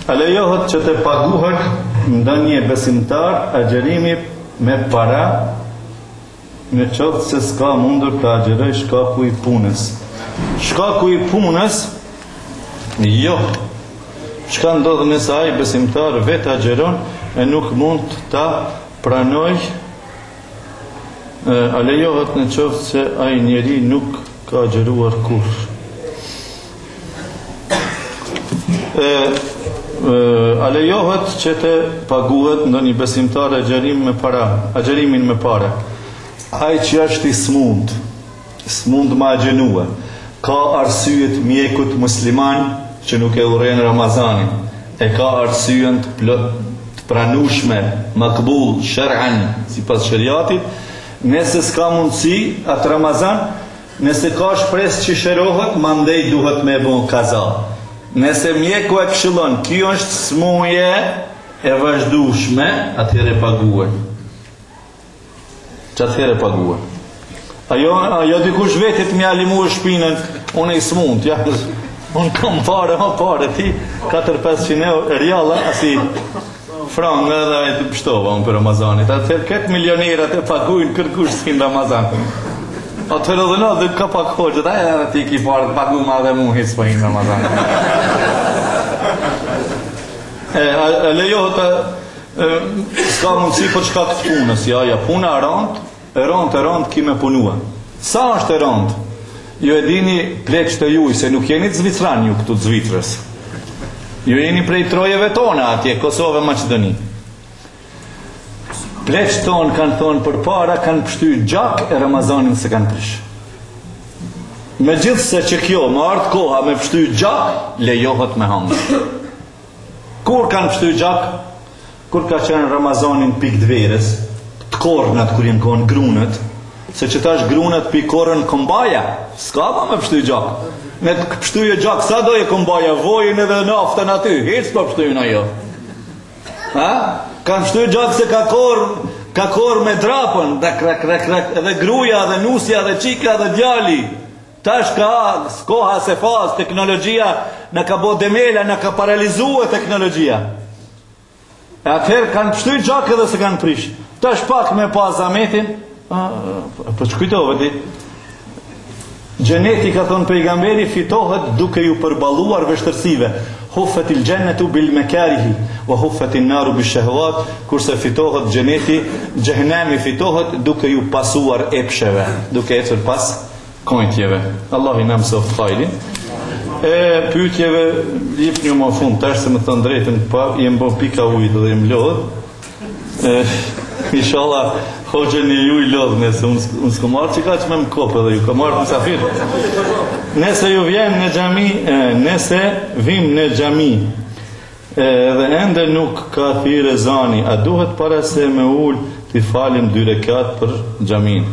A lejohet që të paguhet ndonjë besimtar agjerimi me para në qoftë se s'ka mundur të agjeroj shkaku i punës? Shkaku i punës, jo. Çka ndodh nëse ai besimtar vetë agjeron e nuk mund ta pranoj? A lejohet në qoftë se ai njeri nuk ka agjeruar kurrë? A lejohet që të paguhet ndonjë besimtar agjerimin me para? Ai që është i smund ma agjenua, ka arsyet mjekut musliman që nuk e urren Ramazanin, e ka arsyen të pranueshme, makbul, shar'an, sipas shariatit, nëse s'ka mundësi atë Ramazan, nëse ka shpresë që shërohet, mandej duhet me bon kaza. Nëse mjeku e këshillon, kjo është smuje e vazhdueshme, atëherë paguhet. Çfarë paguhet? Ajo dikush vetit më alimu shpinën, unë i smund, ja. Unë kam pare, ti 4-500 rialla, asi franga dhe e të pështova unë për Ramazanit. Atëherë këtë milionerat e paguin kërkush s'kin Ramazan. Atëherë dhe në dhe ka pak hoqët, e ti ki parë të pagu ma dhe mu hisë për hinë Ramazan. A lejohet, s'ka mundësi për çka këtë punës, ja puna e rëndë ki me punua. Sa është e rëndë? Jo e dini pleqë të juj, se nuk jeni të Zvicran ju këtu të Zvitrës. Jo jeni prej trojeve tona atje, Kosovë, Maqedoni. Pleqë tonë kanë thonë për para, kanë pështy gjak e Ramazanin se kanë prish. Me gjithë se që kjo, më ardhë koha me pështy gjak, lejohet me hangë. Kur kanë pështy gjak? Kur ka qenë Ramazanin pikë dverës, të kornat kur jenë konë grunët, se që tash grunët pikë korën kombaja, s'ka pa me pështy gjak. Me të pështyje gjak, sa doje kombaja, vojën edhe naftën aty, hecë për pështyjën ajo. Kanë shtyr gjatë se ka kor me drapën, edhe gruja, dhe nusja, dhe qika, dhe djali. Tash koha se faz, teknologjia në ka bo demela, në ka paralizua teknologjia. E atëherë kanë shtyr gjak edhe se kanë prish. Tash pak me pas zametin, po që kujtove ti, gjeneti ka thonë pejgamberi fitohet duke ju përbaluar vështërsive. Huffetil gjennetu bil mekarihi wa huffetin naru bil shahvat, kurse fitohet gjeneti, gjehnemi fitohet duke ju pasuar epsheve, duke ecur pas kojtjeve. Allah i nam soft fajlin. Pyetjeve jep një më fund tash se më thon drejtën, pa jem bo pika ujit dhe jem lodh. Inshallah hoxhën e ju i lodh nëse unë s'ko marrë që ka që me më kopë edhe ju ka marrë mësafir. Nëse ju vjen në xhami, nëse vim në xhami dhe ende nuk ka thirrë ezani, a duhet para se me ul t'i falim 2 rekat për xhamin?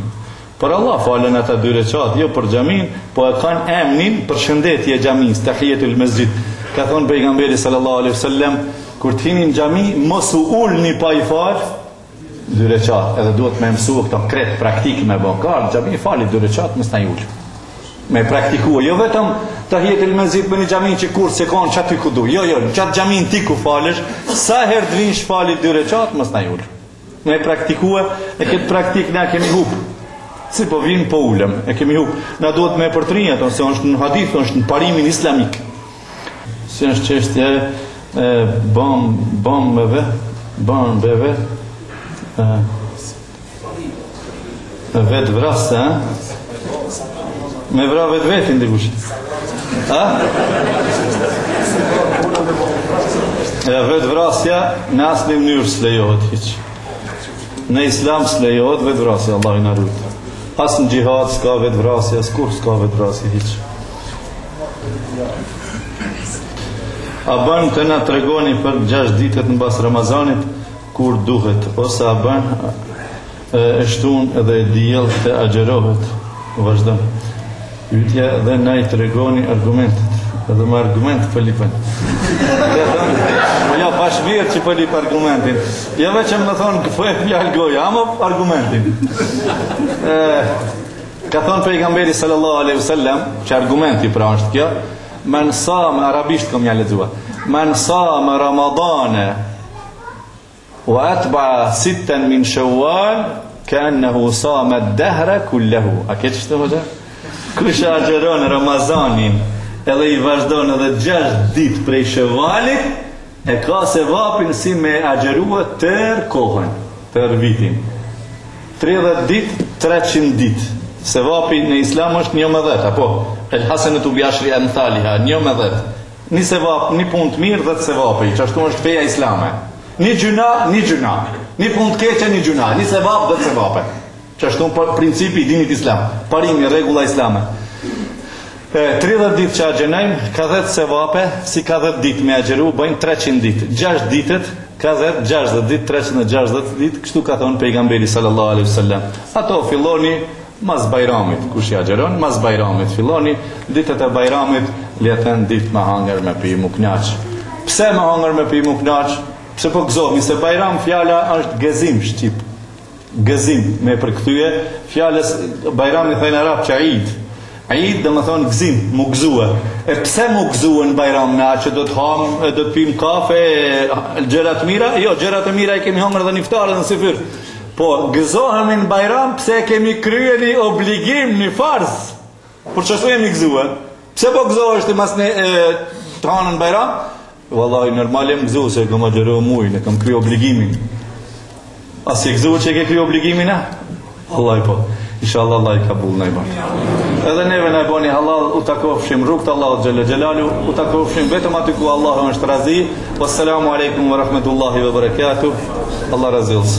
Për Allah falen ata 2 rekat, jo për xhamin, po e kanë emnin për shëndetje xhamis, tahiyetul masjid. Ka thonë pejgamberi sallallahu alaihi wasallam, kur t'hini në xhami mos u ulni pa i fal 2 rekat, edhe duhet me mësu këto kret praktik me bakar, xhami fali 2 rekat mos ta ul. Me praktikua, jo vetëm tahiyetul masjid për një xhami që kur se kanë çati ku du. Jo, çat xhamin ti ku falesh, sa herë të vinsh fali 2 rekat mos ta ul. Me praktikua, e këtë praktik na kemi hub. Si po vim po ulem, e kemi hub. Na duhet me përtrinj ato, se është në hadith, është në parimin islamik. Si është çështja bombeve vetë vrasë, me vra vetë vetin dikush. Vetë vrasja në asnjë mënyrë s'lejohet hiç. Në islam s'lejohet vetë vrasja, Allah i na ruaj. As në gjihad s'ka vetë vrasja, s'kur s'ka vetë vrasja hiç. A bën të na tregoni për 6 ditët në bas Ramazanit kur duhet, ose a bën e shtun edhe e diell të agjerohet. Vazhdo. Pyetja dhe na i tregoni argumentet. Edhe me argument po lipën. Ja bashmirë që po lip argumentin. Ja veçëm më thonë këfë e fjalë goja, ama argumentin. Ka thonë pejgamberi sallallahu alaihi wasallam, që argumenti pra është kjo, men sa me arabisht kom ja lexua. Men sa me Ramadane wa atba 6 min Shawwal ka'annahu sama ad-dahra kullahu. A ke çështë hoxha? Kush agjeron Ramazanin edhe i vazhdon edhe 6 ditë prej Shawwalit, e ka se vapin si me agjerua tër kohën, tër vitin. 30 ditë, 300 ditë. Se vapi në islam është 11, apo? El hasanatu bi ashri amthaliha, 11. Një se vap, një punë të mirë dhe të se vapi, që ashtu është feja islame. Një gjuna. Një punë të keqe, një gjuna. Një se vap dhe të se vape. Që ashtu principi i dinit islam. Parimi, regula islame. 30 ditë që agjenajmë, ka 10 se vape, si ka 10 ditë me agjeru, bëjnë 300 ditë. 6 ditët, ka 60 ditë, 360 ditë, kështu ka thonë pejgamberi sallallahu alaihi wasallam. Ato filloni mas bajramit, kush i agjeron, mas bajramit filloni, ditët e bajramit, letën ditë me hangër me pi mu knaq. Pse me hangër me pi mu knaq? Pse po gëzohemi, se bajram fjala është gëzim shqip. Gëzim, me përkthye, fjalës bajrami thënë arab që Eid. Eid dhe më thonë gëzim, mu gëzue. E pse mu gëzue në bajram, na që do të ham, do të pim kafe, gjerat mira? Jo, gjerat e mira i kemi hangër dhe niftarë dhe në sifir. Po, gëzohemi në bajram, pse kemi krye një obligim, një farz. Por që jemi gëzue? Pse po gëzohë është i mas të hanë në bajram? Wallahi, normal jem gëzue, se këmë agjeru mujnë, kam krye obligimin. A si gëzue që ke krye obligimin, a? Wallahi po. Inshallah Allah i kabul në i bërë. Edhe neve në i boni halal, u takofshim rrugt Allah Gjelle Gjelalu, u takofshim vetëm aty ku Allah është razi. Wassalamu alaikum wa rahmetullahi wa barakatuh. Allah razilës.